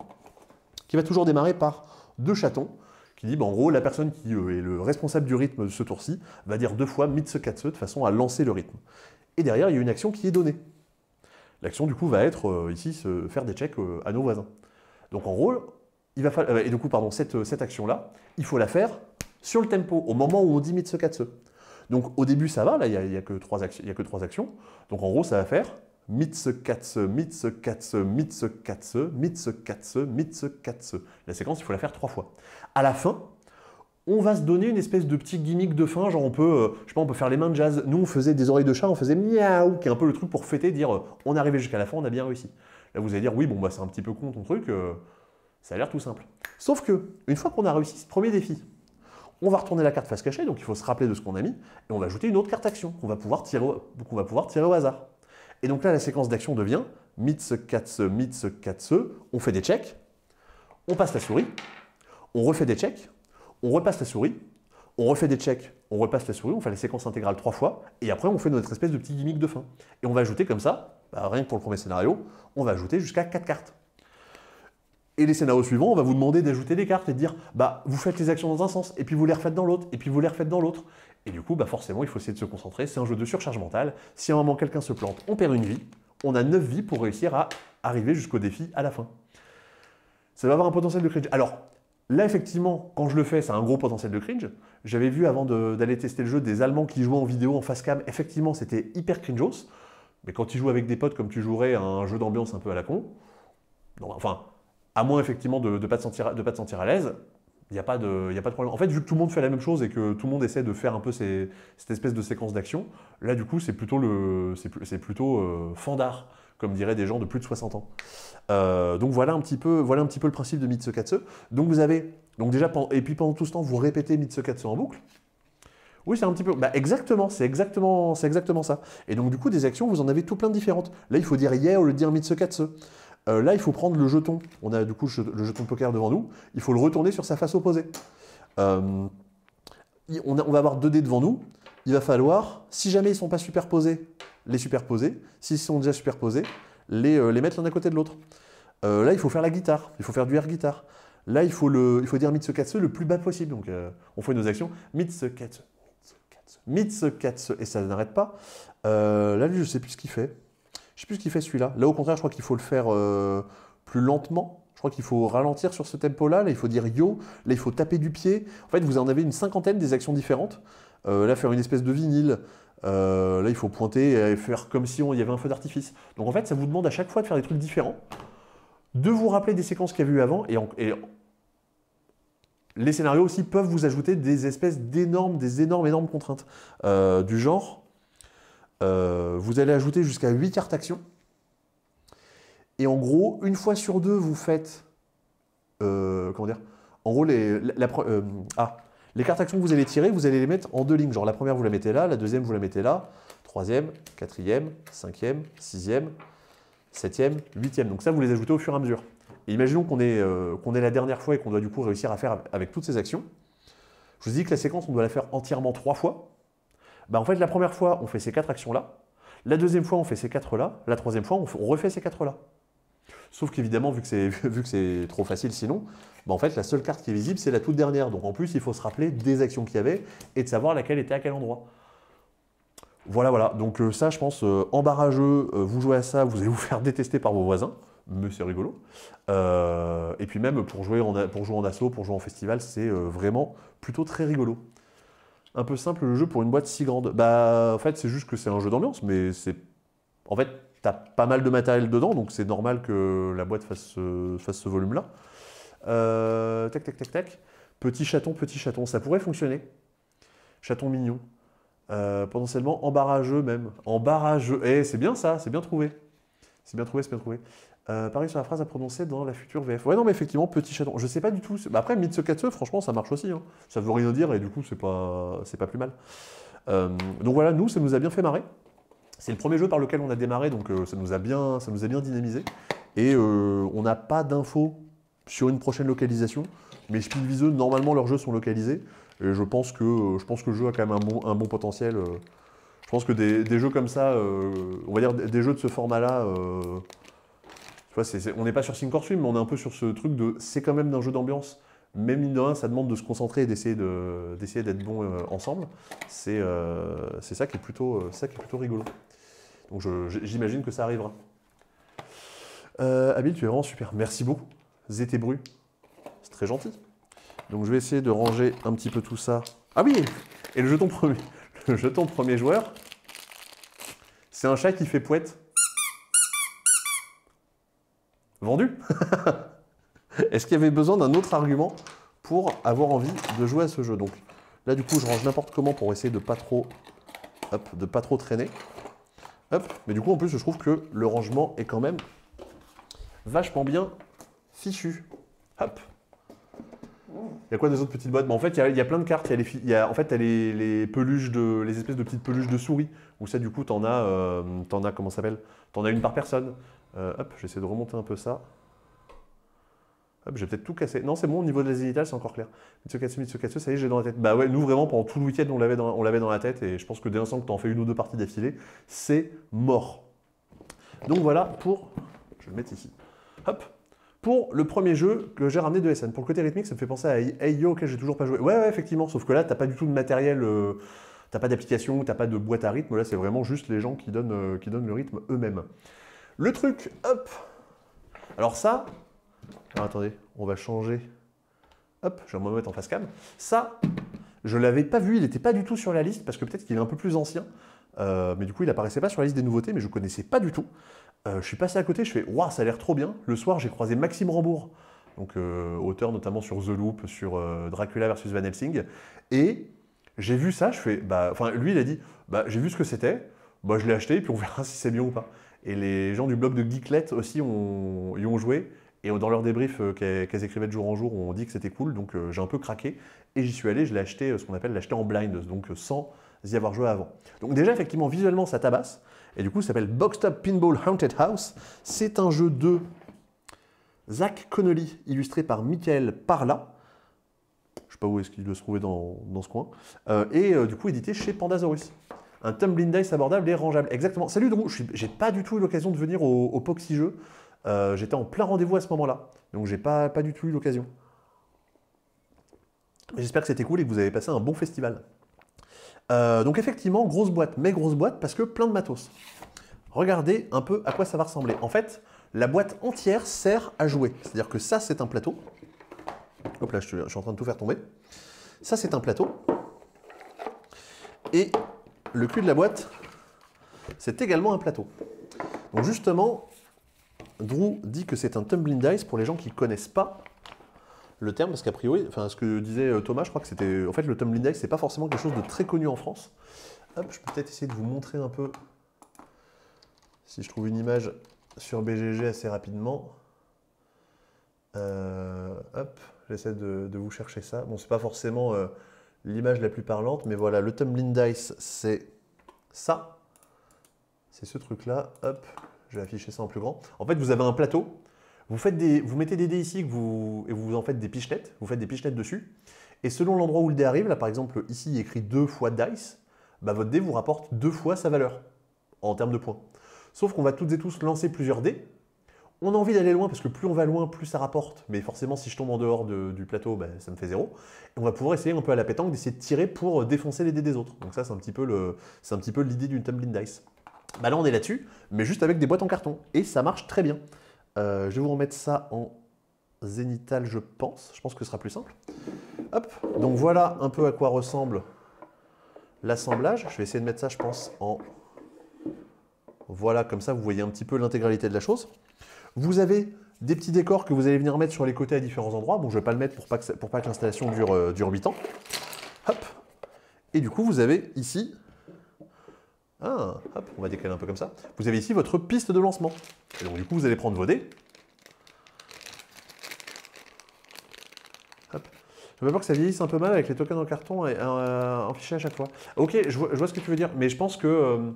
qui va toujours démarrer par 2 chatons, qui dit, en gros, la personne qui est le responsable du rythme de ce tour-ci va dire 2 fois Mitsu-Katsu de façon à lancer le rythme. Et derrière, il y a une action qui est donnée. L'action, du coup, va être, ici, faire des checks à nos voisins. Donc, en gros, il va falloir... et du coup, pardon, cette action-là, il faut la faire sur le tempo, au moment où on dit Mitsu-Katsu. Donc, au début, ça va, là, il n'y a que 3 actions. Donc, en gros, ça va faire Mitsu-Katsu, Mitsu-Katsu, Mitsu-Katsu, Mitsu-Katsu, Mitsu-Katsu. La séquence, il faut la faire 3 fois. À la fin, on va se donner une espèce de petit gimmick de fin, genre on peut, je sais pas, on peut faire les mains de jazz. Nous, on faisait des oreilles de chat, on faisait miaou, qui est un peu le truc pour fêter, dire on est arrivé jusqu'à la fin, on a bien réussi. Là, vous allez dire oui, bon, bah c'est un petit peu con ton truc, ça a l'air tout simple. Sauf que, une fois qu'on a réussi ce premier défi, on va retourner la carte face cachée, donc il faut se rappeler de ce qu'on a mis, et on va ajouter une autre carte action qu'on va pouvoir tirer au hasard. Et donc là, la séquence d'action devient Mitze, Katze, on fait des checks, on passe la souris, on refait des checks, on repasse la souris, on refait des checks, on repasse la souris, on fait la séquence intégrale 3 fois, et après on fait notre espèce de petit gimmick de fin. Et on va ajouter comme ça, rien que pour le premier scénario, on va ajouter jusqu'à 4 cartes. Et les scénarios suivants, on va vous demander d'ajouter des cartes et de dire, vous faites les actions dans un sens, et puis vous les refaites dans l'autre, et puis vous les refaites dans l'autre. Et du coup, forcément, il faut essayer de se concentrer, c'est un jeu de surcharge mentale. Si à un moment quelqu'un se plante, on perd une vie, on a 9 vies pour réussir à arriver jusqu'au défi à la fin. Ça va avoir un potentiel de cringe. Alors, là, effectivement, quand je le fais, ça a un gros potentiel de cringe. J'avais vu avant d'aller tester le jeu des Allemands qui jouaient en vidéo en face cam. Effectivement, c'était hyper cringeos. Mais quand tu joues avec des potes comme tu jouerais à un jeu d'ambiance un peu à la con, non, enfin, à moins effectivement de ne pas te sentir à l'aise, il n'y a pas de problème. En fait, vu que tout le monde fait la même chose et que tout le monde essaie de faire un peu cette espèce de séquence d'action, là, du coup, c'est plutôt fandard, comme diraient des gens de plus de 60 ans. Donc voilà un petit peu le principe de Mitze Katze. Donc vous avez, et puis pendant tout ce temps, vous répétez Mitze Katze en boucle. Oui, c'est un petit peu, exactement, c'est exactement ça. Et donc du coup, des actions, vous en avez tout plein de différentes. Là, il faut dire yeah au lieu de dire Mitze Katze. Là, il faut prendre le jeton. On a du coup le jeton de poker devant nous. Il faut le retourner sur sa face opposée. On va avoir 2 dés devant nous. Il va falloir, si jamais ils ne sont pas superposés, les superposer. S'ils sont déjà superposés, les mettre l'un à côté de l'autre. Là, il faut faire la guitare. Il faut faire du air guitare. Là, il faut dire Mitze Katze le plus bas possible. Donc, on fait nos actions. Mitze Katze, Mitze Katze. Et ça n'arrête pas. Là, lui, je ne sais plus ce qu'il fait. Je ne sais plus ce qu'il fait celui-là. Là, au contraire, je crois qu'il faut le faire plus lentement. Je crois qu'il faut ralentir sur ce tempo-là. Là, il faut dire yo. Là, il faut taper du pied. En fait, vous en avez une cinquantaine des actions différentes. Là, faire une espèce de vinyle. Là, il faut pointer et faire comme si il y avait un feu d'artifice. Donc, en fait, ça vous demande à chaque fois de faire des trucs différents, de vous rappeler des séquences qu'il y a eu avant. Et les scénarios aussi peuvent vous ajouter des espèces énormes contraintes. Du genre... vous allez ajouter jusqu'à 8 cartes action. Et en gros, une fois sur 2, vous faites... comment dire? En gros, les cartes actions que vous allez tirer, vous allez les mettre en 2 lignes. Genre la première, vous la mettez là, la deuxième, vous la mettez là, troisième, quatrième, cinquième, sixième, septième, huitième. Donc ça, vous les ajoutez au fur et à mesure. Et imaginons qu'on est la dernière fois et qu'on doit du coup réussir à faire avec toutes ces actions. Je vous dis que la séquence, on doit la faire entièrement 3 fois. En fait, la première fois, on fait ces 4 actions-là. La deuxième fois, on fait ces 4-là. La troisième fois, on refait ces 4-là. Sauf qu'évidemment, vu que c'est trop facile sinon, en fait, la seule carte qui est visible, c'est la toute dernière. Donc en plus, il faut se rappeler des actions qu'il y avait et de savoir laquelle était à quel endroit. Voilà. Donc ça, je pense, en barrageux, vous jouez à ça, vous allez vous faire détester par vos voisins. Mais c'est rigolo. Et puis même pour jouer en asso, pour jouer en festival, c'est vraiment plutôt très rigolo. Un peu simple le jeu pour une boîte si grande. En fait, c'est juste que c'est un jeu d'ambiance, mais c'est... En fait, t'as pas mal de matériel dedans, donc c'est normal que la boîte fasse ce volume-là. Tac. Petit chaton, ça pourrait fonctionner. Chaton mignon. Potentiellement en barrageux même. En barrageux. C'est bien ça, c'est bien trouvé. C'est bien trouvé. Pareil sur la phrase à prononcer dans la future VF. Ouais, non, mais effectivement, petit chaton. Je sais pas du tout. Après, Mitze Katze, franchement, ça marche aussi. Hein. Ça veut rien dire et du coup, c'est pas plus mal. Donc voilà, nous, ça nous a bien fait marrer. C'est le premier jeu par lequel on a démarré, donc ça nous a bien dynamisé. Et on n'a pas d'infos sur une prochaine localisation. Mais Spielwiese, normalement, leurs jeux sont localisés. Et je pense que le jeu a quand même un bon potentiel. Je pense que des jeux comme ça, on va dire des jeux de ce format-là, on n'est pas sur Sink or Swim, mais on est un peu sur ce truc de... C'est quand même d'un jeu d'ambiance. Même mine de rien, ça demande de se concentrer et d'essayer d'être bon ensemble. C'est ça qui est plutôt rigolo. Donc j'imagine que ça arrivera. Habile, tu es vraiment super. Merci beaucoup. Zété Bru. C'est très gentil. Donc je vais essayer de ranger un petit peu tout ça. Ah oui, et le jeton premier joueur, c'est un chat qui fait pouette. Vendu. Est-ce qu'il y avait besoin d'un autre argument pour avoir envie de jouer à ce jeu. Donc là, du coup, je range n'importe comment pour essayer de pas trop, hop, de pas trop traîner. Hop. Mais du coup, en plus, je trouve que le rangement est quand même vachement bien fichu. Hop. Il y a quoi des autres petites boîtes? En fait, il y a plein de cartes. En fait, tu as les peluches les espèces de petites peluches de souris. Où ça, du coup, tu en as, comment ça s'appelle? Tu en as une par personne. Hop, j'essaie de remonter un peu ça. Hop, j'ai peut-être tout cassé. Non, c'est bon, au niveau de la zénithale, c'est encore clair. Mitsukatsu, ça y est, j'ai dans la tête. Bah ouais, nous, vraiment, pendant tout le week-end, on l'avait dans la tête. Et je pense que dès l'instant que tu en fais une ou deux parties d'affilée, c'est mort. Donc voilà pour... Je vais le mettre ici. Hop. Pour le premier jeu que j'ai ramené de SN. Pour le côté rythmique, ça me fait penser à Hey Yo, auquel j'ai toujours pas joué. Ouais, effectivement, sauf que là, t'as pas du tout de matériel, t'as pas d'application, t'as pas de boîte à rythme. Là, c'est vraiment juste les gens qui donnent le rythme eux-mêmes. Le truc, hop. Alors ça, alors attendez, on va changer. Hop, je vais me mettre en face cam. Ça, je l'avais pas vu, il n'était pas du tout sur la liste, parce que peut-être qu'il est un peu plus ancien. Mais du coup, il apparaissait pas sur la liste des nouveautés, mais je connaissais pas du tout. Je suis passé à côté, je fais « Waouh, ça a l'air trop bien ». Le soir, j'ai croisé Maxime Rambourg, donc auteur notamment sur The Loop, sur Dracula versus Van Helsing. Et j'ai vu ça, je fais « Bah, enfin, lui, il a dit « J'ai vu ce que c'était, bah, je l'ai acheté, et puis on verra si c'est bien ou pas ». Et les gens du blog de Geeklet aussi y ont joué. Et dans leur débrief qu'elles écrivaient de jour en jour, on dit que c'était cool, donc j'ai un peu craqué. Et j'y suis allé, je l'ai acheté, ce qu'on appelle l'acheter en blind, donc sans y avoir joué avant. Donc déjà, effectivement, visuellement, ça tabasse. Et du coup, ça s'appelle Boxed Up Pinball Haunted House. C'est un jeu de Zach Connolly, illustré par Michael Parla. Je ne sais pas où est-ce qu'il doit se trouver dans ce coin. Et du coup, édité chez Pandasaurus. Un tumbling dice abordable et rangeable. Exactement. Salut Drew, j'ai pas du tout eu l'occasion de venir au Poxy Jeu. J'étais en plein rendez-vous à ce moment-là. Donc j'ai pas du tout eu l'occasion. J'espère que c'était cool et que vous avez passé un bon festival. Donc effectivement, grosse boîte, mais grosse boîte parce que plein de matos. Regardez un peu à quoi ça va ressembler. En fait, la boîte entière sert à jouer. C'est-à-dire que ça, c'est un plateau. Hop là, je suis en train de tout faire tomber. Ça, c'est un plateau. Et le cul de la boîte, c'est également un plateau. Donc justement, Drew dit que c'est un tumbling dice pour les gens qui ne connaissent pas le terme, parce qu'a priori, enfin ce que disait Thomas, je crois que c'était... En fait, le tumbling dice, c'est pas forcément quelque chose de très connu en France. Hop, je peux peut-être essayer de vous montrer un peu, si je trouve une image sur BGG assez rapidement. Hop, j'essaie de vous chercher ça. Bon, c'est pas forcément l'image la plus parlante, mais voilà, le tumbling dice, c'est ça. C'est ce truc-là. Hop, je vais afficher ça en plus grand. En fait, vous avez un plateau. Vous mettez des dés ici et vous en faites des pichenettes. Vous faites des pichenettes dessus. Et selon l'endroit où le dé arrive, là par exemple, ici il est écrit 2 fois dice, bah, votre dé vous rapporte 2 fois sa valeur en termes de points. Sauf qu'on va toutes et tous lancer plusieurs dés. On a envie d'aller loin parce que plus on va loin, plus ça rapporte. Mais forcément, si je tombe en dehors du plateau, bah, ça me fait 0. Et on va pouvoir essayer un peu à la pétanque d'essayer de tirer pour défoncer les dés des autres. Donc ça, c'est un petit peu l'idée d'une tumbling dice. Bah là, on est là-dessus, mais juste avec des boîtes en carton. Et ça marche très bien. Je vais vous remettre ça en zénithal, je pense. Je pense que ce sera plus simple. Hop. Donc voilà un peu à quoi ressemble l'assemblage. Je vais essayer de mettre ça, je pense, en... Voilà, comme ça, vous voyez un petit peu l'intégralité de la chose. Vous avez des petits décors que vous allez venir mettre sur les côtés à différents endroits. Bon, je ne vais pas le mettre pour pas que l'installation dure 8 ans. Hop. Et du coup, vous avez ici... Ah, hop, on va décaler un peu comme ça. Vous avez ici votre piste de lancement. Et donc du coup, vous allez prendre vos dés. Hop. J'ai peur que ça vieillisse un peu mal avec les tokens en carton et en fichier à chaque fois. Ok, je vois ce que tu veux dire, mais je pense que,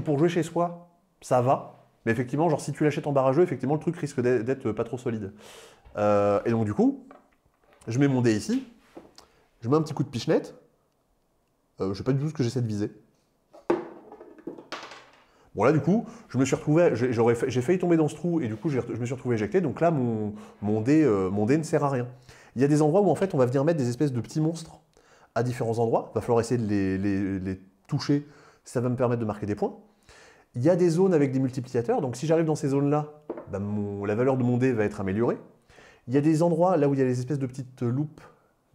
pour jouer chez soi, ça va. Mais effectivement, genre si tu l'achètes en barrageux, effectivement, le truc risque d'être pas trop solide. Et donc du coup, je mets mon dé ici. Je mets un petit coup de pichenette. Je ne sais pas du tout ce que j'essaie de viser. Bon là du coup, je me suis retrouvé, j'ai failli tomber dans ce trou et du coup je me suis retrouvé éjecté. Donc là mon dé ne sert à rien. Il y a des endroits où en fait on va venir mettre des espèces de petits monstres à différents endroits. Il va falloir essayer de les toucher, ça va me permettre de marquer des points. Il y a des zones avec des multiplicateurs, donc si j'arrive dans ces zones-là, bah, la valeur de mon dé va être améliorée. Il y a des endroits là où il y a les espèces de petites loupes.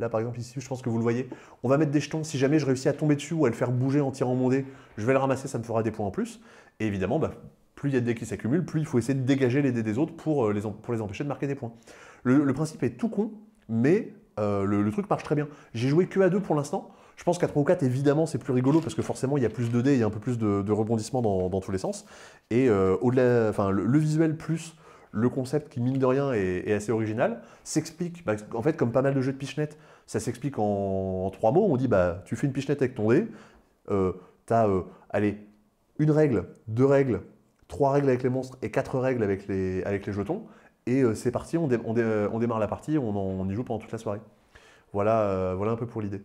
Là, par exemple, ici, je pense que vous le voyez. On va mettre des jetons. Si jamais je réussis à tomber dessus ou à le faire bouger en tirant mon dé, je vais le ramasser, ça me fera des points en plus. Et évidemment, bah, plus il y a de dés qui s'accumulent, plus il faut essayer de dégager les dés des autres pour les empêcher de marquer des points. Le principe est tout con. mais le truc marche très bien. J'ai joué que à 2 pour l'instant. Je pense qu'à 3 ou 4, évidemment, c'est plus rigolo parce que forcément, il y a plus de dés, il y a un peu plus de rebondissements dans tous les sens. Et au-delà, enfin, le visuel plus le concept qui, mine de rien, est assez original, s'explique, bah, en fait, comme pas mal de jeux de pichenette, ça s'explique en 3 mots. On dit, bah, tu fais une pichenette avec ton dé, t'as, allez, une règle, 2 règles, 3 règles avec les monstres et 4 règles avec les jetons. Et c'est parti, on démarre la partie, on y joue pendant toute la soirée. Voilà, voilà un peu pour l'idée.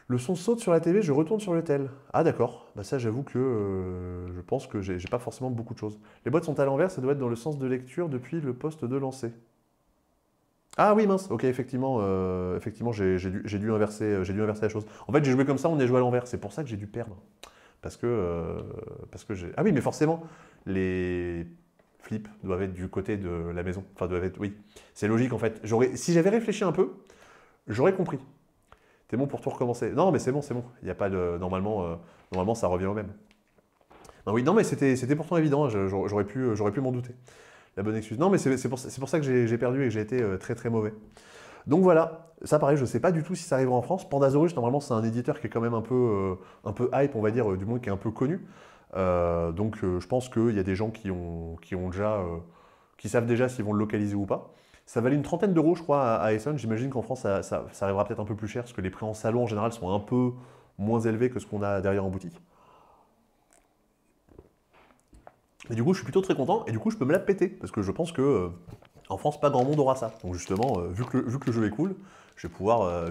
Le son saute sur la TV, je retourne sur le tel. Ah d'accord, bah ça j'avoue que je pense que j'ai pas forcément beaucoup de choses. Les boîtes sont à l'envers, ça doit être dans le sens de lecture depuis le poste de lancer. Ah oui mince, ok effectivement, effectivement j'ai dû inverser la chose. En fait j'ai joué comme ça, on a joué à l'envers, c'est pour ça que j'ai dû perdre. Parce que j'ai... Ah oui mais forcément, les flips doivent être du côté de la maison. Enfin doivent être, oui. C'est logique en fait. Si j'avais réfléchi un peu, j'aurais compris. T'es bon pour tout recommencer. Non, mais c'est bon, c'est bon. Il y a pas de. Normalement, ça revient au même. Non, oui, non, mais c'était pourtant évident. J'aurais pu m'en douter. La bonne excuse. Non, mais c'est pour ça que j'ai perdu et que j'ai été très très mauvais. Donc voilà. Ça, pareil, je ne sais pas du tout si ça arrivera en France. Pandasaurus, normalement, c'est un éditeur qui est quand même un peu hype, on va dire, du monde qui est un peu connu. Donc, je pense qu'il y a des gens qui savent déjà s'ils vont le localiser ou pas. Ça valait une trentaine d'euros, je crois, à Essen. J'imagine qu'en France, ça arrivera peut-être un peu plus cher, parce que les prix en salon, en général, sont un peu moins élevés que ce qu'on a derrière en boutique. Et du coup, je suis plutôt très content, et du coup, je peux me la péter, parce que je pense que en France, pas grand monde aura ça. Donc justement, vu que le jeu est cool, je vais pouvoir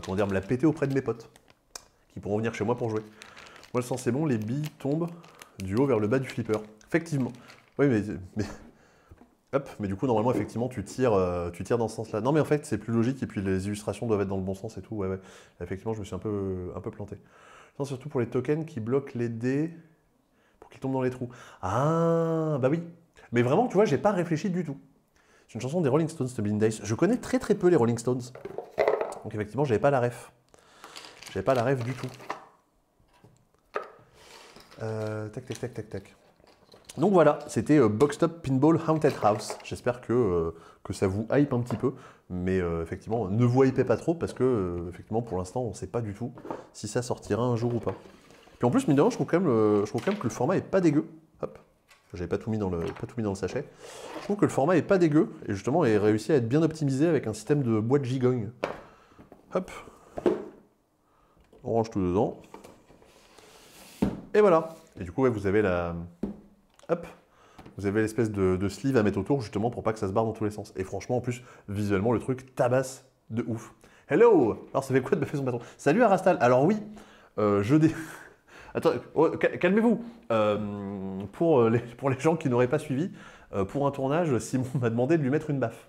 comment dire, me la péter auprès de mes potes, qui pourront venir chez moi pour jouer. Moi, le sens c'est bon, les billes tombent du haut vers le bas du flipper. Effectivement. Oui, mais hop, mais du coup, normalement, effectivement, tu tires dans ce sens-là. Non, mais en fait, c'est plus logique, et puis les illustrations doivent être dans le bon sens et tout. Ouais, ouais. Effectivement, je me suis un peu planté. Non, surtout pour les tokens qui bloquent les dés pour qu'ils tombent dans les trous. Ah, bah oui. Mais vraiment, tu vois, j'ai pas réfléchi du tout. C'est une chanson des Rolling Stones, The Blind Days. Je connais très très peu les Rolling Stones. Donc effectivement, j'avais pas la ref. J'avais pas la ref du tout. Tac, tac, tac, tac, tac. Donc voilà, c'était Boxed Up Pinball Haunted House. J'espère que ça vous hype un petit peu. Mais effectivement, ne vous hypez pas trop parce que effectivement, pour l'instant, on ne sait pas du tout si ça sortira un jour ou pas. Puis en plus, mine de rien, je trouve quand même que le format est pas dégueu. Hop, j'avais pas tout mis dans le sachet. Je trouve que le format est pas dégueu et justement, est réussi à être bien optimisé avec un système de boîte gigogne. Hop, on range tout dedans. Et voilà. Et du coup, ouais, vous avez la... Hop, vous avez l'espèce de sleeve à mettre autour justement pour pas que ça se barre dans tous les sens. Et franchement, en plus, visuellement, le truc tabasse de ouf. Hello! Alors, ça fait quoi de baffer son patron? Salut Arastal! Alors oui, Attends, oh, calmez-vous. Pour les gens qui n'auraient pas suivi, pour un tournage, Simon m'a demandé de lui mettre une baffe.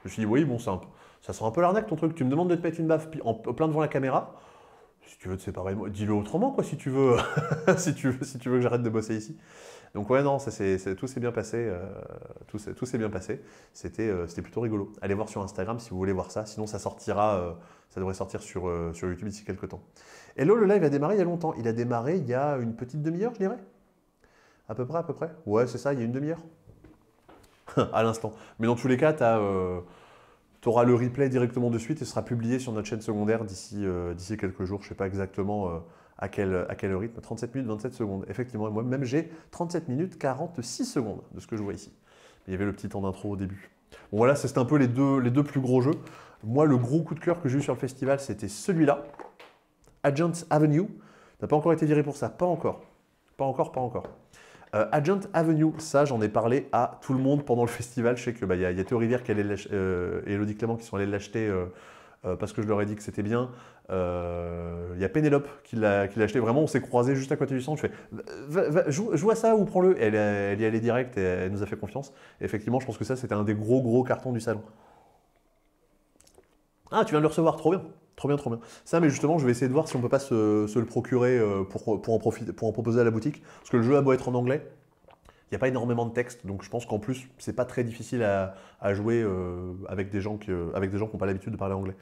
Je me suis dit, oui, bon, ça sent un peu l'arnaque ton truc. Tu me demandes de te mettre une baffe en plein devant la caméra. Si tu veux te séparer de moi, dis-le autrement, quoi, si tu veux, si tu veux que j'arrête de bosser ici. Donc ouais, non, tout s'est bien passé. Tout s'est bien passé. C'était plutôt rigolo. Allez voir sur Instagram si vous voulez voir ça. Sinon, ça devrait sortir sur YouTube d'ici quelques temps. Hello, le live a démarré il y a longtemps. Il a démarré il y a une petite demi-heure, je dirais. À peu près. Ouais, c'est ça, il y a une demi-heure. À l'instant. Mais dans tous les cas, tu auras le replay directement de suite et sera publié sur notre chaîne secondaire d'ici quelques jours. Je ne sais pas exactement à quel rythme. 37 minutes 27 secondes. Effectivement, moi-même j'ai 37 minutes 46 secondes de ce que je vois ici. Il y avait le petit temps d'intro au début. Bon voilà, c'était un peu les deux plus gros jeux. Moi, le gros coup de cœur que j'ai eu sur le festival, c'était celui-là. Agent Avenue. T'as pas encore été viré pour ça? Pas encore. Pas encore. Agent Avenue, ça j'en ai parlé à tout le monde pendant le festival. Je sais que y a Théo Rivière et Elodie Clément qui sont allés l'acheter parce que je leur ai dit que c'était bien. Il y a Pénélope qui l'a acheté. Vraiment, on s'est croisés juste à côté du centre. Je fais joue à ça ou prends-le. Elle y allait direct et elle nous a fait confiance. Et effectivement, je pense que ça c'était un des gros cartons du salon. Ah, tu viens de le recevoir, trop bien. Trop bien. Ça, mais justement, je vais essayer de voir si on peut pas se le procurer pour en proposer à la boutique. Parce que le jeu a beau être en anglais, il n'y a pas énormément de texte. Donc je pense qu'en plus, c'est pas très difficile à jouer avec des gens qui n'ont pas l'habitude de parler anglais.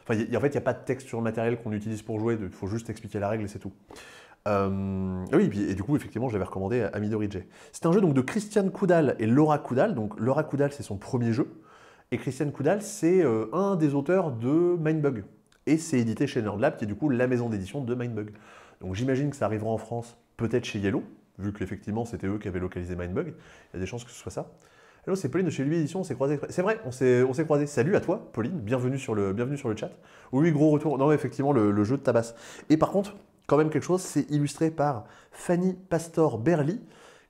Enfin, en fait, il n'y a pas de texte sur le matériel qu'on utilise pour jouer. Il faut juste expliquer la règle et c'est tout. Oui, et du coup, effectivement, je l'avais recommandé à Midori J. C'est un jeu donc, de Christian Coudal et Laura Coudal. Donc Laura Coudal, c'est son premier jeu. Et Christian Coudal, c'est un des auteurs de Mindbug. Et c'est édité chez Nerdlab, qui est du coup la maison d'édition de Mindbug. Donc j'imagine que ça arrivera en France, peut-être chez Yellow, vu qu'effectivement c'était eux qui avaient localisé Mindbug. Il y a des chances que ce soit ça. Hello, c'est Pauline de chez Lui Édition, on s'est croisés. C'est vrai, on s'est croisés. Salut à toi, Pauline, bienvenue sur le chat. Oui, gros retour. Non, effectivement, le jeu de tabasse. Et par contre, quand même quelque chose, c'est illustré par Fanny Pastor-Berly,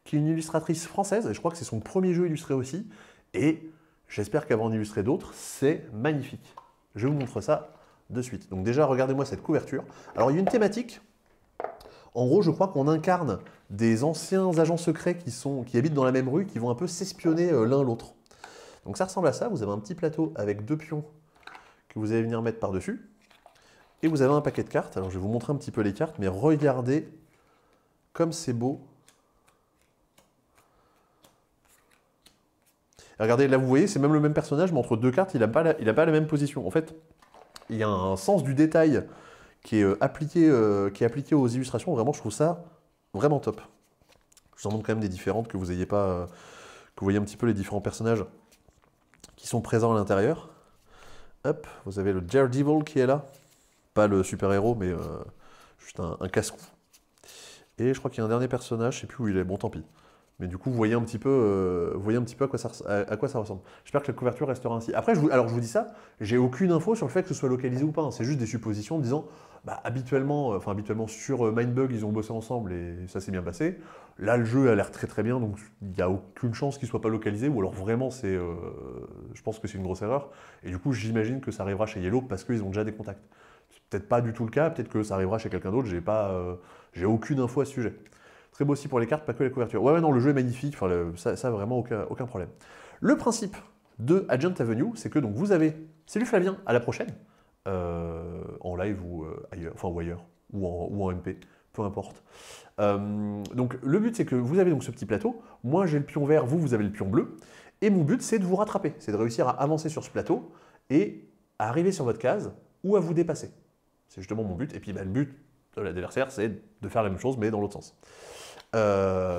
qui est une illustratrice française, et je crois que c'est son premier jeu illustré aussi. Et j'espère qu'elle va en illustrer d'autres, c'est magnifique. Je vous montre ça de suite. Donc déjà, regardez-moi cette couverture. Alors, il y a une thématique. En gros, je crois qu'on incarne des anciens agents secrets qui habitent dans la même rue, qui vont un peu s'espionner l'un l'autre. Donc ça ressemble à ça. Vous avez un petit plateau avec 2 pions que vous allez venir mettre par-dessus. Et vous avez un paquet de cartes. Alors, je vais vous montrer un petit peu les cartes, mais regardez comme c'est beau. Et regardez, là, vous voyez, c'est même le même personnage, mais entre 2 cartes, il n'a pas la même position. En fait, il y a un sens du détail qui est appliqué aux illustrations. Vraiment, je trouve ça vraiment top. Je vous en montre quand même des différentes, que vous ayez pas, que vous voyez un petit peu les différents personnages qui sont présents à l'intérieur. Hop, vous avez le Daredevil qui est là. Pas le super-héros, mais juste un casse-cou. Et je crois qu'il y a un dernier personnage, je sais plus où il est, bon tant pis. Mais du coup, vous voyez un petit peu, à quoi ça ressemble. J'espère que la couverture restera ainsi. Après, je vous dis ça, j'ai aucune info sur le fait que ce soit localisé ou pas. Hein. C'est juste des suppositions en disant, bah, habituellement sur Mindbug, ils ont bossé ensemble et ça s'est bien passé. Là, le jeu a l'air très très bien, donc il n'y a aucune chance qu'il ne soit pas localisé, ou alors vraiment, je pense que c'est une grosse erreur. Et du coup, j'imagine que ça arrivera chez Yellow parce qu'ils ont déjà des contacts. C'est peut-être pas du tout le cas, peut-être que ça arrivera chez quelqu'un d'autre, j'ai aucune info à ce sujet. Très beau aussi pour les cartes, pas que les couvertures. Ouais, non, le jeu est magnifique, enfin, ça vraiment aucun problème. Le principe de Agent Avenue, c'est que donc vous avez, salut Flavien, à la prochaine, en live ou ailleurs, enfin ou ailleurs, ou en MP, peu importe. Donc le but c'est que vous avez donc ce petit plateau, moi j'ai le pion vert, vous avez le pion bleu, et mon but c'est de vous rattraper, c'est de réussir à avancer sur ce plateau et à arriver sur votre case ou à vous dépasser. C'est justement mon but, et puis bah, le but de l'adversaire c'est de faire la même chose mais dans l'autre sens.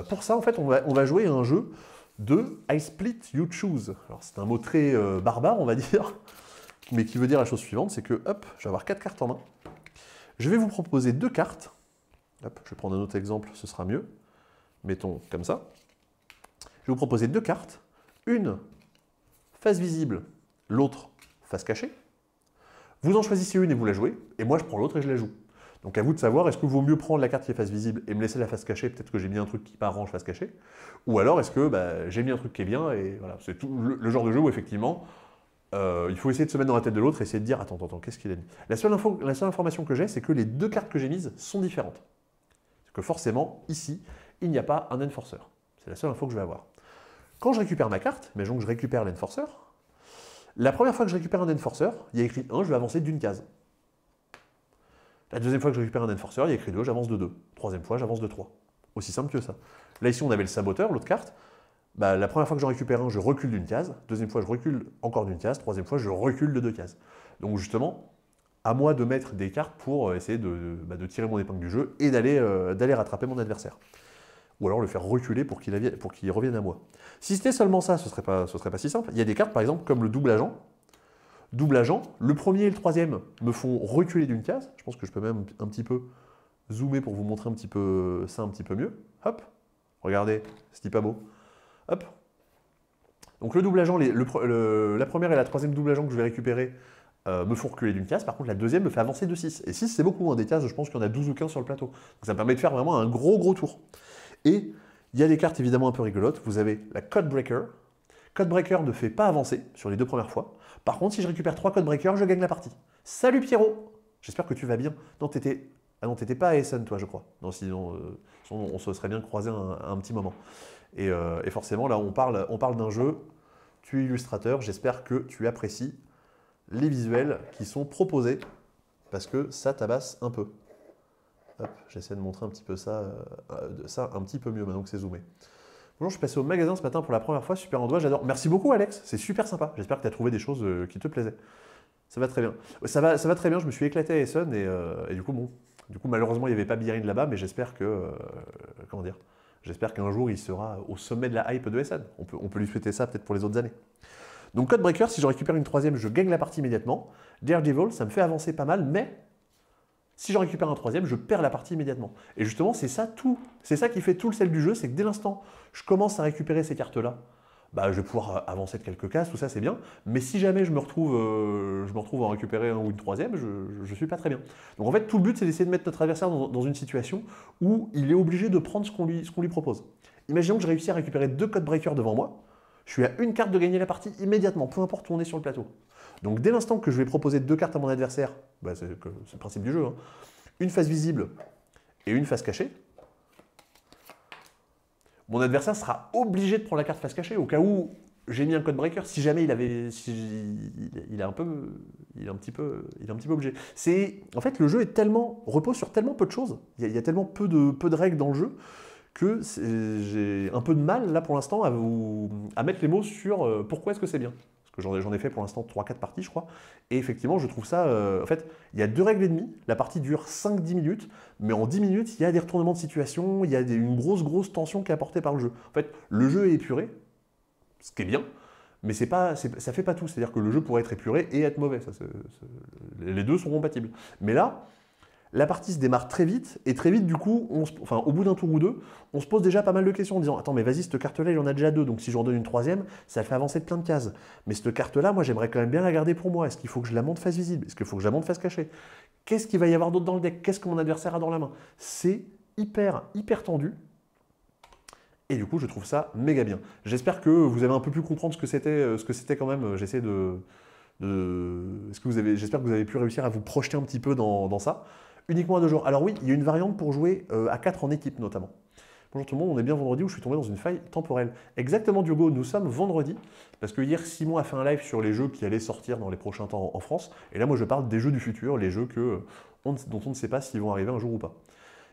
Pour ça, en fait, on va jouer à un jeu de I split, you choose. Alors, c'est un mot très barbare, on va dire, mais qui veut dire la chose suivante, c'est que, hop, je vais avoir 4 cartes en main. Je vais vous proposer 2 cartes. Hop, je vais prendre un autre exemple, ce sera mieux. Mettons comme ça. Je vais vous proposer 2 cartes. Une face visible, l'autre face cachée. Vous en choisissez une et vous la jouez, et moi je prends l'autre et je la joue. Donc à vous de savoir, est-ce que vaut mieux prendre la carte qui est face visible et me laisser la face cachée, peut-être que j'ai mis un truc qui m'arrange face cachée, ou alors est-ce que bah, j'ai mis un truc qui est bien, et voilà, c'est tout le genre de jeu où effectivement, il faut essayer de se mettre dans la tête de l'autre et essayer de dire, attends, qu'est-ce qu'il a mis? La seule information que j'ai, c'est que les 2 cartes que j'ai mises sont différentes. C'est que forcément, ici, il n'y a pas un Enforcer. C'est la seule info que je vais avoir. Quand je récupère ma carte, imaginons que je récupère l'Enforcer, la première fois que je récupère un Enforcer, il y a écrit 1, je vais avancer d'une case. La deuxième fois que je récupère un Enforcer, il y a écrit 2, j'avance de 2. Troisième fois, j'avance de 3. Aussi simple que ça. Là, ici, on avait le saboteur, l'autre carte. Bah, la première fois que j'en récupère un, je recule d'une case. Deuxième fois, je recule encore d'une case. Troisième fois, je recule de 2 cases. Donc justement, à moi de mettre des cartes pour essayer de tirer mon épingle du jeu et d'aller rattraper mon adversaire. Ou alors le faire reculer pour qu'il revienne à moi. Si c'était seulement ça, ce serait pas si simple. Il y a des cartes, par exemple, comme le double agent. Double agent, le premier et le troisième me font reculer d'une case. Je pense que je peux même un petit peu zoomer pour vous montrer un petit peu ça un petit peu mieux. Hop, regardez, c'est pas beau. Hop. Donc le double agent, la première et la troisième double agent que je vais récupérer me font reculer d'une case. Par contre, la deuxième me fait avancer de 6. Et 6, c'est beaucoup. Hein, des cases, je pense qu'il y en a 12 ou 15 sur le plateau. Donc ça me permet de faire vraiment un gros tour. Et il y a des cartes évidemment un peu rigolotes. Vous avez la Code Breaker. Code Breaker ne fait pas avancer sur les 2 premières fois. Par contre, si je récupère 3 Code Breaker, je gagne la partie. Salut Pierrot! J'espère que tu vas bien. Non, t'étais pas à Essen, toi, je crois. Non, sinon, on se serait bien croisé un petit moment. Et forcément, là, on parle d'un jeu. Tu es illustrateur. J'espère que tu apprécies les visuels qui sont proposés, parce que ça tabasse un peu. Hop, j'essaie de montrer un petit peu ça un petit peu mieux maintenant que c'est zoomé. Bonjour, je suis passé au magasin ce matin pour la première fois, super endroit, j'adore. Merci beaucoup Alex, c'est super sympa. J'espère que tu as trouvé des choses qui te plaisaient. Ça va très bien. Ça va très bien, je me suis éclaté à Essen et du coup, malheureusement, il n'y avait pas Behind là-bas, mais j'espère que, j'espère qu'un jour, il sera au sommet de la hype de Essen. On peut lui souhaiter ça peut-être pour les autres années. Donc Codebreaker, si je récupère une troisième, je gagne la partie immédiatement. Daredevil, ça me fait avancer pas mal, mais si j'en récupère un troisième, je perds la partie immédiatement. Et justement, c'est ça tout. C'est ça qui fait tout le sel du jeu, c'est que dès l'instant je commence à récupérer ces cartes-là, bah, je vais pouvoir avancer de quelques cases, tout ça c'est bien. Mais si jamais je me retrouve à en récupérer un ou une troisième, je ne suis pas très bien. Donc en fait, tout le but, c'est d'essayer de mettre notre adversaire dans une situation où il est obligé de prendre ce qu'on lui propose. Imaginons que je réussis à récupérer 2 Codebreakers devant moi. Je suis à une carte de gagner la partie immédiatement, peu importe où on est sur le plateau. Donc dès l'instant que je vais proposer 2 cartes à mon adversaire, bah, c'est le principe du jeu, hein, une face visible et une face cachée, mon adversaire sera obligé de prendre la carte face cachée, au cas où j'ai mis un Codebreaker, si jamais il est un petit peu obligé. En fait, le jeu repose sur tellement peu de choses, il y a tellement peu de règles dans le jeu, que j'ai un peu de mal, là, pour l'instant, à mettre les mots sur pourquoi est-ce que c'est bien. Parce que j'en ai fait pour l'instant 3-4 parties, je crois. Et effectivement, je trouve ça... en fait, il y a 2 règles et demie. La partie dure 5-10 minutes. Mais en 10 minutes, il y a des retournements de situation, il y a une grosse tension qui est apportée par le jeu. En fait, le jeu est épuré, ce qui est bien, mais ça fait pas tout. C'est-à-dire que le jeu pourrait être épuré et être mauvais. Les deux sont compatibles. Mais là... La partie se démarre très vite, et très vite, du coup, au bout d'un tour ou deux, on se pose déjà pas mal de questions en disant « Attends, mais vas-y, cette carte-là, il en a déjà 2, donc si j'en donne une troisième, ça fait avancer de plein de cases. Mais cette carte-là, moi, j'aimerais quand même bien la garder pour moi. Est-ce qu'il faut que je la monte face visible? Est-ce qu'il faut que je la monte face cachée? Qu'est-ce qu'il va y avoir d'autre dans le deck? Qu'est-ce que mon adversaire a dans la main ?» C'est hyper tendu. Et du coup, je trouve ça méga bien. J'espère que vous avez un peu pu comprendre ce que c'était quand même. J'essaie j'espère que vous avez pu réussir à vous projeter un petit peu dans ça. Uniquement à 2 joueurs. Alors oui, il y a une variante pour jouer à 4 en équipe notamment. Bonjour tout le monde, on est bien vendredi où je suis tombé dans une faille temporelle. Exactement Diogo, nous sommes vendredi, parce que hier Simon a fait un live sur les jeux qui allaient sortir dans les prochains temps en France, et là moi je parle des jeux du futur, les jeux dont on ne sait pas s'ils vont arriver un jour ou pas.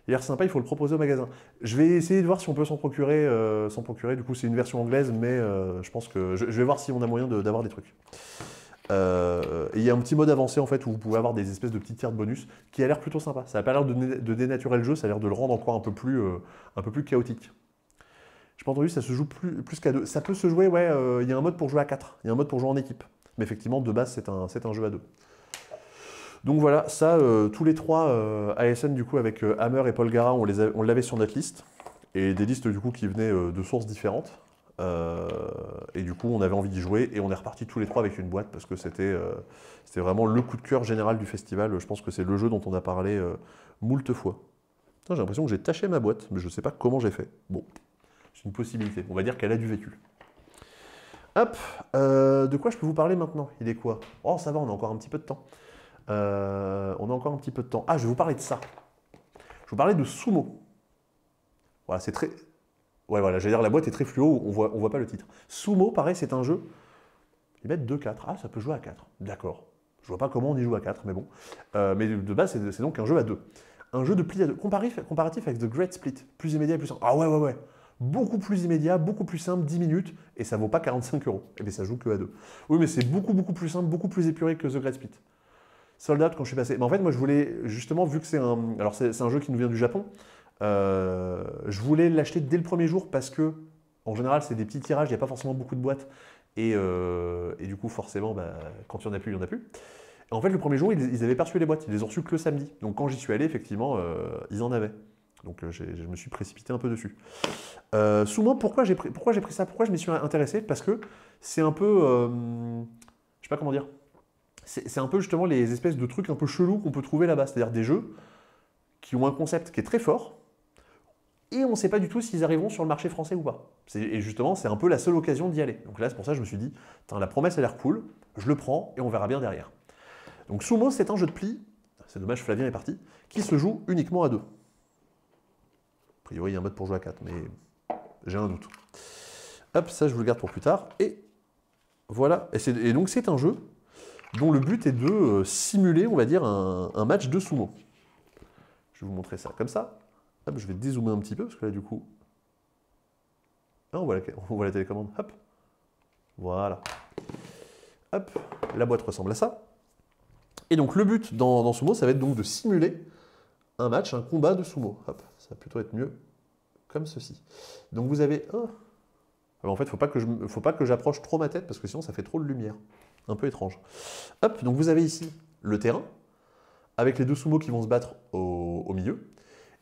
Hier sympa, il faut le proposer au magasin. Je vais essayer de voir si on peut s'en procurer, du coup c'est une version anglaise, mais je pense que je vais voir si on a moyen d'avoir des trucs. Il y a un petit mode avancé en fait où vous pouvez avoir des espèces de petites cartes bonus qui a l'air plutôt sympa. Ça n'a pas l'air de dénaturer le jeu, ça a l'air de le rendre encore un peu plus chaotique. J'ai pas entendu, ça se joue plus qu'à 2. Ça peut se jouer, ouais, il y a un mode pour jouer à 4. Il y a un mode pour jouer en équipe. Mais effectivement, de base, c'est un jeu à 2. Donc voilà, ça, tous les 3 ASN du coup avec Hammer et Paul Gara, on l'avait sur notre liste. Et des listes du coup qui venaient de sources différentes. Et du coup, on avait envie d'y jouer et on est repartis tous les 3 avec une boîte parce que c'était vraiment le coup de cœur général du festival. Je pense que c'est le jeu dont on a parlé moult fois. J'ai l'impression que j'ai taché ma boîte, mais je ne sais pas comment j'ai fait. Bon, c'est une possibilité. On va dire qu'elle a du véhicule. Hop, de quoi je peux vous parler maintenant? Il est quoi? Oh, ça va, on a encore un petit peu de temps. Ah, je vais vous parler de ça. Je vais vous parler de Sumo. Voilà, c'est très... Ouais, voilà, j'allais dire la boîte est très fluo, on voit pas le titre. Sumo, pareil, c'est un jeu. Ils mettent 2-4. Ah, ça peut jouer à 4. D'accord. Je vois pas comment on y joue à 4, mais bon. Mais de base, c'est donc un jeu à 2. Un jeu de pli à 2. Comparatif avec The Great Split. Plus immédiat et plus simple. Ah ouais. Beaucoup plus immédiat, beaucoup plus simple, 10 minutes, et ça vaut pas 45 €. Et bien ça joue que à 2. Oui, mais c'est beaucoup plus simple, beaucoup plus épuré que The Great Split. Sold Out quand je suis passé. Mais en fait, moi, je voulais, justement, vu que c'est un... Alors, c'est un jeu qui nous vient du Japon. Je voulais l'acheter dès le premier jour parce que, en général, c'est des petits tirages, il n'y a pas forcément beaucoup de boîtes. Et du coup, forcément, quand il n'y en a plus, il n'y en a plus. Et en fait, le premier jour, ils avaient pas reçu les boîtes. Ils les ont reçues que le samedi. Donc, quand j'y suis allé, effectivement, ils en avaient. Donc, je me suis précipité un peu dessus. Sumo, pourquoi j'ai pris ça? Pourquoi je m'y suis intéressé? Parce que c'est un peu... je sais pas comment dire. C'est un peu justement les espèces de trucs un peu chelous qu'on peut trouver là-bas. C'est-à-dire des jeux qui ont un concept qui est très fort, et on ne sait pas du tout s'ils arriveront sur le marché français ou pas. Et justement, c'est un peu la seule occasion d'y aller. Donc là, c'est pour ça que je me suis dit, la promesse a l'air cool, je le prends et on verra bien derrière. Donc Sumo, c'est un jeu de pli, c'est dommage, Flavien est parti, qui se joue uniquement à 2. A priori, il y a un mode pour jouer à 4, mais j'ai un doute. Hop, ça, je vous le garde pour plus tard. Et voilà, et donc c'est un jeu dont le but est de simuler, on va dire, un match de sumo. Je vais vous montrer ça comme ça. Hop, je vais dézoomer un petit peu, parce que là, du coup... Ah, on voit la télécommande. Hop. Voilà. Hop. La boîte ressemble à ça. Et donc, le but dans Sumo, ça va être donc de simuler un match, un combat de sumo. Hop, ça va plutôt être mieux comme ceci. Donc, vous avez... Oh. En fait, faut pas que j'approche trop ma tête parce que sinon ça fait trop de lumière. Un peu étrange. Hop, donc vous avez ici le terrain avec les deux sumo qui vont se battre au milieu.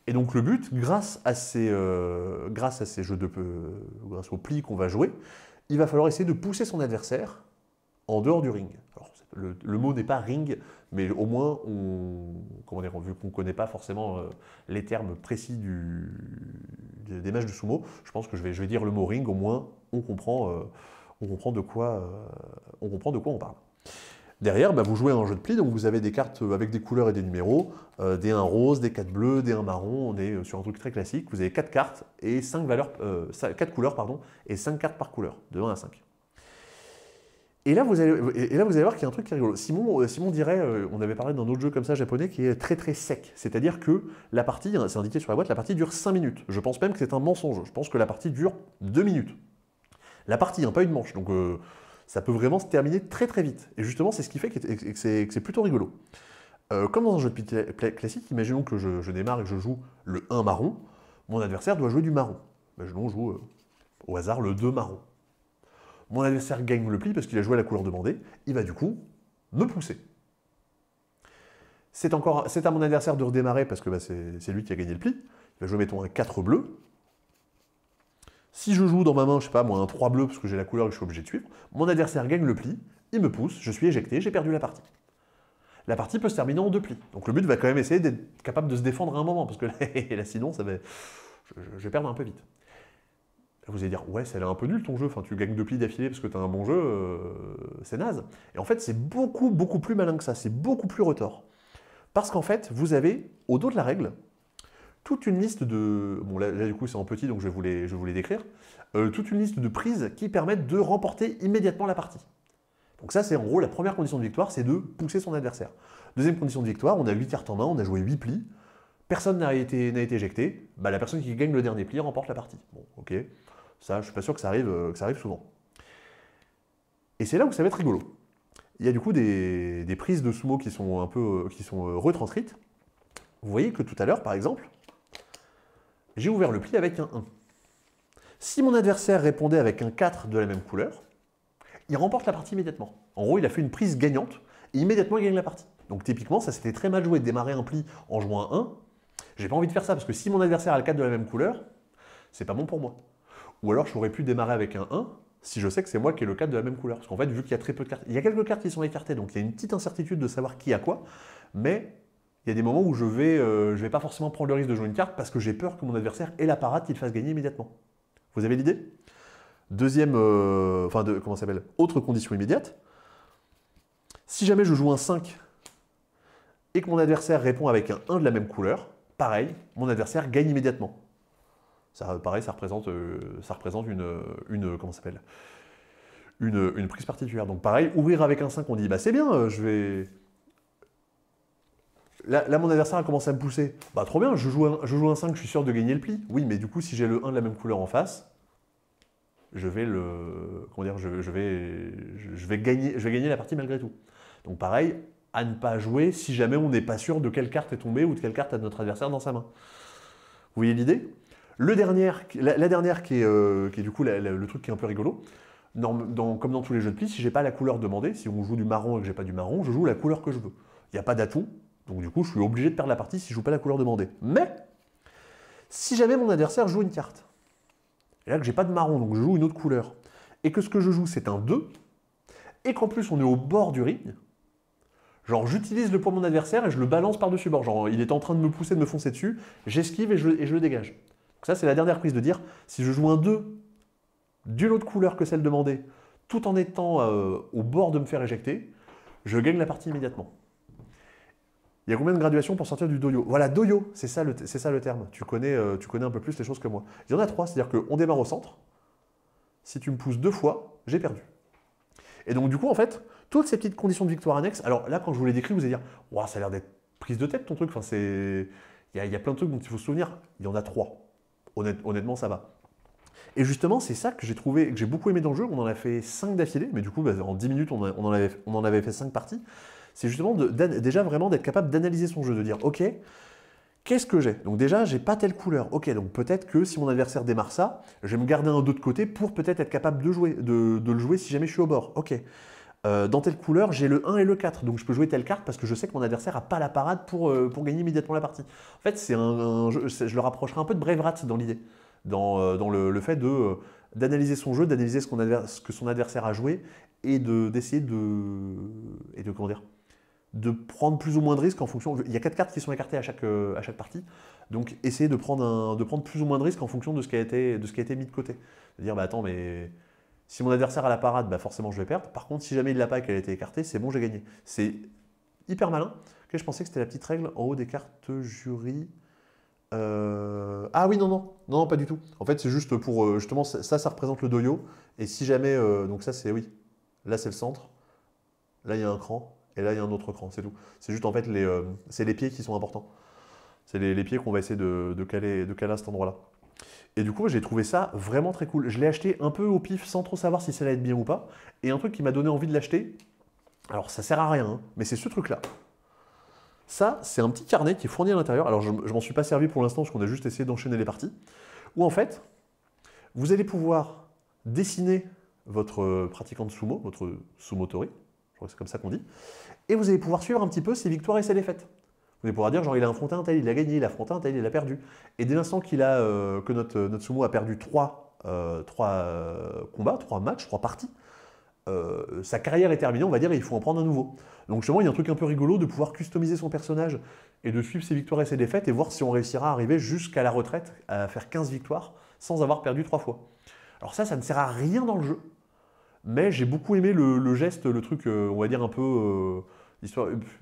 Et donc le but, grâce à ces jeux grâce aux plis qu'on va jouer, il va falloir essayer de pousser son adversaire en dehors du ring. Alors, le mot n'est pas ring, mais au moins, vu qu'on ne connaît pas forcément les termes précis des matchs de sumo, je pense que je vais dire le mot ring, au moins on comprend de quoi on parle. Derrière, vous jouez à un jeu de plis, donc vous avez des cartes avec des couleurs et des numéros, des 1 roses, des 4 bleus, des 1 marron, on est sur un truc très classique. Vous avez 4 cartes et 4 couleurs et 5 cartes par couleur, de 1 à 5. Et là, vous allez voir qu'il y a un truc qui est rigolo. Simon dirait, on avait parlé d'un autre jeu comme ça japonais qui est très très sec. C'est-à-dire que la partie, c'est indiqué sur la boîte, la partie dure 5 minutes. Je pense même que c'est un mensonge. Je pense que la partie dure 2 minutes. La partie, pas une manche. Donc ça peut vraiment se terminer très très vite. Et justement, c'est ce qui fait que c'est plutôt rigolo. Comme dans un jeu de pli classique, imaginons que je démarre et que je joue le 1 marron. Mon adversaire doit jouer du marron. Imaginons que je joue au hasard le 2 marron. Mon adversaire gagne le pli parce qu'il a joué à la couleur demandée, il va du coup me pousser. C'est à mon adversaire de redémarrer parce que c'est lui qui a gagné le pli. Il va jouer, mettons, un 4 bleu. Si je joue dans ma main, je sais pas, moi, un 3 bleu parce que j'ai la couleur et que je suis obligé de suivre, mon adversaire gagne le pli, il me pousse, je suis éjecté, j'ai perdu la partie. La partie peut se terminer en 2 plis. Donc le but va quand même essayer d'être capable de se défendre à un moment parce que là sinon, je vais perdre un peu vite. Vous allez dire, ouais, ça a l'air un peu nul ton jeu, enfin, tu gagnes 2 plis d'affilée parce que tu as un bon jeu, c'est naze. Et en fait, c'est beaucoup, beaucoup plus malin que ça, c'est beaucoup plus retors. Parce qu'en fait, vous avez, au dos de la règle, toute une liste de... Bon, là du coup, c'est en petit, donc je vais vous les décrire. Toute une liste de prises qui permettent de remporter immédiatement la partie. Donc ça, c'est en gros la première condition de victoire, c'est de pousser son adversaire. Deuxième condition de victoire, on a 8 cartes en main, on a joué 8 plis. Personne n'a été éjecté. La personne qui gagne le dernier pli remporte la partie. Bon, ok. Ça, je ne suis pas sûr que ça arrive souvent. Et c'est là où ça va être rigolo. Il y a du coup des prises de sumo qui sont retranscrites. Vous voyez que tout à l'heure, par exemple, j'ai ouvert le pli avec un 1. Si mon adversaire répondait avec un 4 de la même couleur, il remporte la partie immédiatement. En gros, il a fait une prise gagnante et immédiatement il gagne la partie. Donc typiquement, ça c'était très mal joué de démarrer un pli en jouant un 1. J'ai pas envie de faire ça parce que si mon adversaire a le 4 de la même couleur, c'est pas bon pour moi. Ou alors j'aurais pu démarrer avec un 1 si je sais que c'est moi qui ai le 4 de la même couleur. Parce qu'en fait, vu qu'il y a très peu de cartes, il y a quelques cartes qui sont écartées, donc il y a une petite incertitude de savoir qui a quoi, mais il y a des moments où je vais pas forcément prendre le risque de jouer une carte parce que j'ai peur que mon adversaire ait la parade qu'il fasse gagner immédiatement. Vous avez l'idée? Deuxième, comment ça s'appelle? Autre condition immédiate. Si jamais je joue un 5 et que mon adversaire répond avec un 1 de la même couleur, pareil, mon adversaire gagne immédiatement. Ça, pareil, ça représente une prise particulière. Donc pareil, ouvrir avec un 5, on dit, c'est bien, je vais... Là, mon adversaire a commencé à me pousser. Trop bien, je joue un 5, je suis sûr de gagner le pli. Oui, mais du coup, si j'ai le 1 de la même couleur en face, je vais gagner la partie malgré tout. Donc pareil, à ne pas jouer si jamais on n'est pas sûr de quelle carte est tombée ou de quelle carte a notre adversaire dans sa main. Vous voyez l'idée? La dernière qui est du coup le truc qui est un peu rigolo, comme dans tous les jeux de plis, si j'ai pas la couleur demandée, si on joue du marron et que j'ai pas du marron, je joue la couleur que je veux. Il n'y a pas d'atout, donc du coup je suis obligé de perdre la partie si je joue pas la couleur demandée. Mais, si jamais mon adversaire joue une carte, et là que j'ai pas de marron, donc je joue une autre couleur, et que ce que je joue c'est un 2, et qu'en plus on est au bord du ring, genre j'utilise le poids de mon adversaire et je le balance par-dessus bord, genre il est en train de me pousser, de me foncer dessus, j'esquive et je le dégage. Donc ça c'est la dernière prise de dire, si je joue un 2 d'une autre couleur que celle demandée, tout en étant au bord de me faire éjecter, je gagne la partie immédiatement. Il y a combien de graduations pour sortir du doyo? Voilà, doyo, c'est ça le terme. Tu connais un peu plus les choses que moi. Il y en a 3, c'est-à-dire qu'on démarre au centre. Si tu me pousses 2 fois, j'ai perdu. Et donc du coup, en fait, toutes ces petites conditions de victoire annexes, alors là, quand je vous les décris, vous allez dire, wow, ça a l'air d'être prise de tête ton truc. Enfin, il y a plein de trucs dont il faut se souvenir. Il y en a 3. Honnêtement, ça va. Et justement, c'est ça que j'ai beaucoup aimé dans le jeu. On en a fait 5 d'affilée, mais du coup, en 10 minutes, on en avait fait 5 parties. C'est justement déjà vraiment d'être capable d'analyser son jeu, de dire, ok, Qu'est-ce que j'ai? Donc déjà, j'ai pas telle couleur. Ok, donc peut-être que si mon adversaire démarre ça, je vais me garder un 2 de côté pour peut-être être capable de jouer, de le jouer si jamais je suis au bord. Ok. Dans telle couleur, j'ai le 1 et le 4, donc je peux jouer telle carte parce que je sais que mon adversaire n'a pas la parade pour gagner immédiatement la partie. En fait, c'est un jeu, je le rapprocherai un peu de Braverat dans l'idée, dans le fait d'analyser son jeu, d'analyser ce que son adversaire a joué et d'essayer comment dire, de prendre plus ou moins de risques en fonction. Il y a 4 cartes qui sont écartées à chaque partie, donc essayer de prendre plus ou moins de risques en fonction de ce qui a été mis de côté. C'est-à-dire, bah attends, mais si mon adversaire a la parade, bah forcément je vais perdre. Par contre, si jamais il l'a pas et qu'elle a été écartée, c'est bon, j'ai gagné. C'est hyper malin. Ok, je pensais que c'était la petite règle en haut des cartes jury. Ah oui, non, non, non, non, pas du tout. En fait, c'est juste pour justement, ça représente le doyo. Et si jamais, donc ça c'est oui, là c'est le centre, là il y a un cran, et là il y a un autre cran, c'est tout. C'est juste en fait c'est les pieds qui sont importants. C'est les pieds qu'on va essayer de caler à cet endroit-là. Et du coup, j'ai trouvé ça vraiment très cool. Je l'ai acheté un peu au pif sans trop savoir si ça allait être bien ou pas. Et un truc qui m'a donné envie de l'acheter, alors ça sert à rien, hein, mais c'est ce truc-là. Ça, c'est un petit carnet qui est fourni à l'intérieur. Alors je m'en suis pas servi pour l'instant parce qu'on a juste essayé d'enchaîner les parties. Où en fait, vous allez pouvoir dessiner votre pratiquant de sumo, votre sumotori, je crois que c'est comme ça qu'on dit, et vous allez pouvoir suivre un petit peu ses victoires et ses défaites. Vous allez pouvoir dire, genre, il a affronté un tel, il a gagné, il a affronté un tel, il a perdu. Et dès l'instant que notre sumo a perdu 3 combats, 3 matchs, 3 parties, sa carrière est terminée, on va dire, et il faut en prendre un nouveau. Donc justement, il y a un truc un peu rigolo de pouvoir customiser son personnage et de suivre ses victoires et ses défaites et voir si on réussira à arriver jusqu'à la retraite, à faire 15 victoires sans avoir perdu 3 fois. Alors ça ne sert à rien dans le jeu, mais j'ai beaucoup aimé le geste, le truc, on va dire un peu...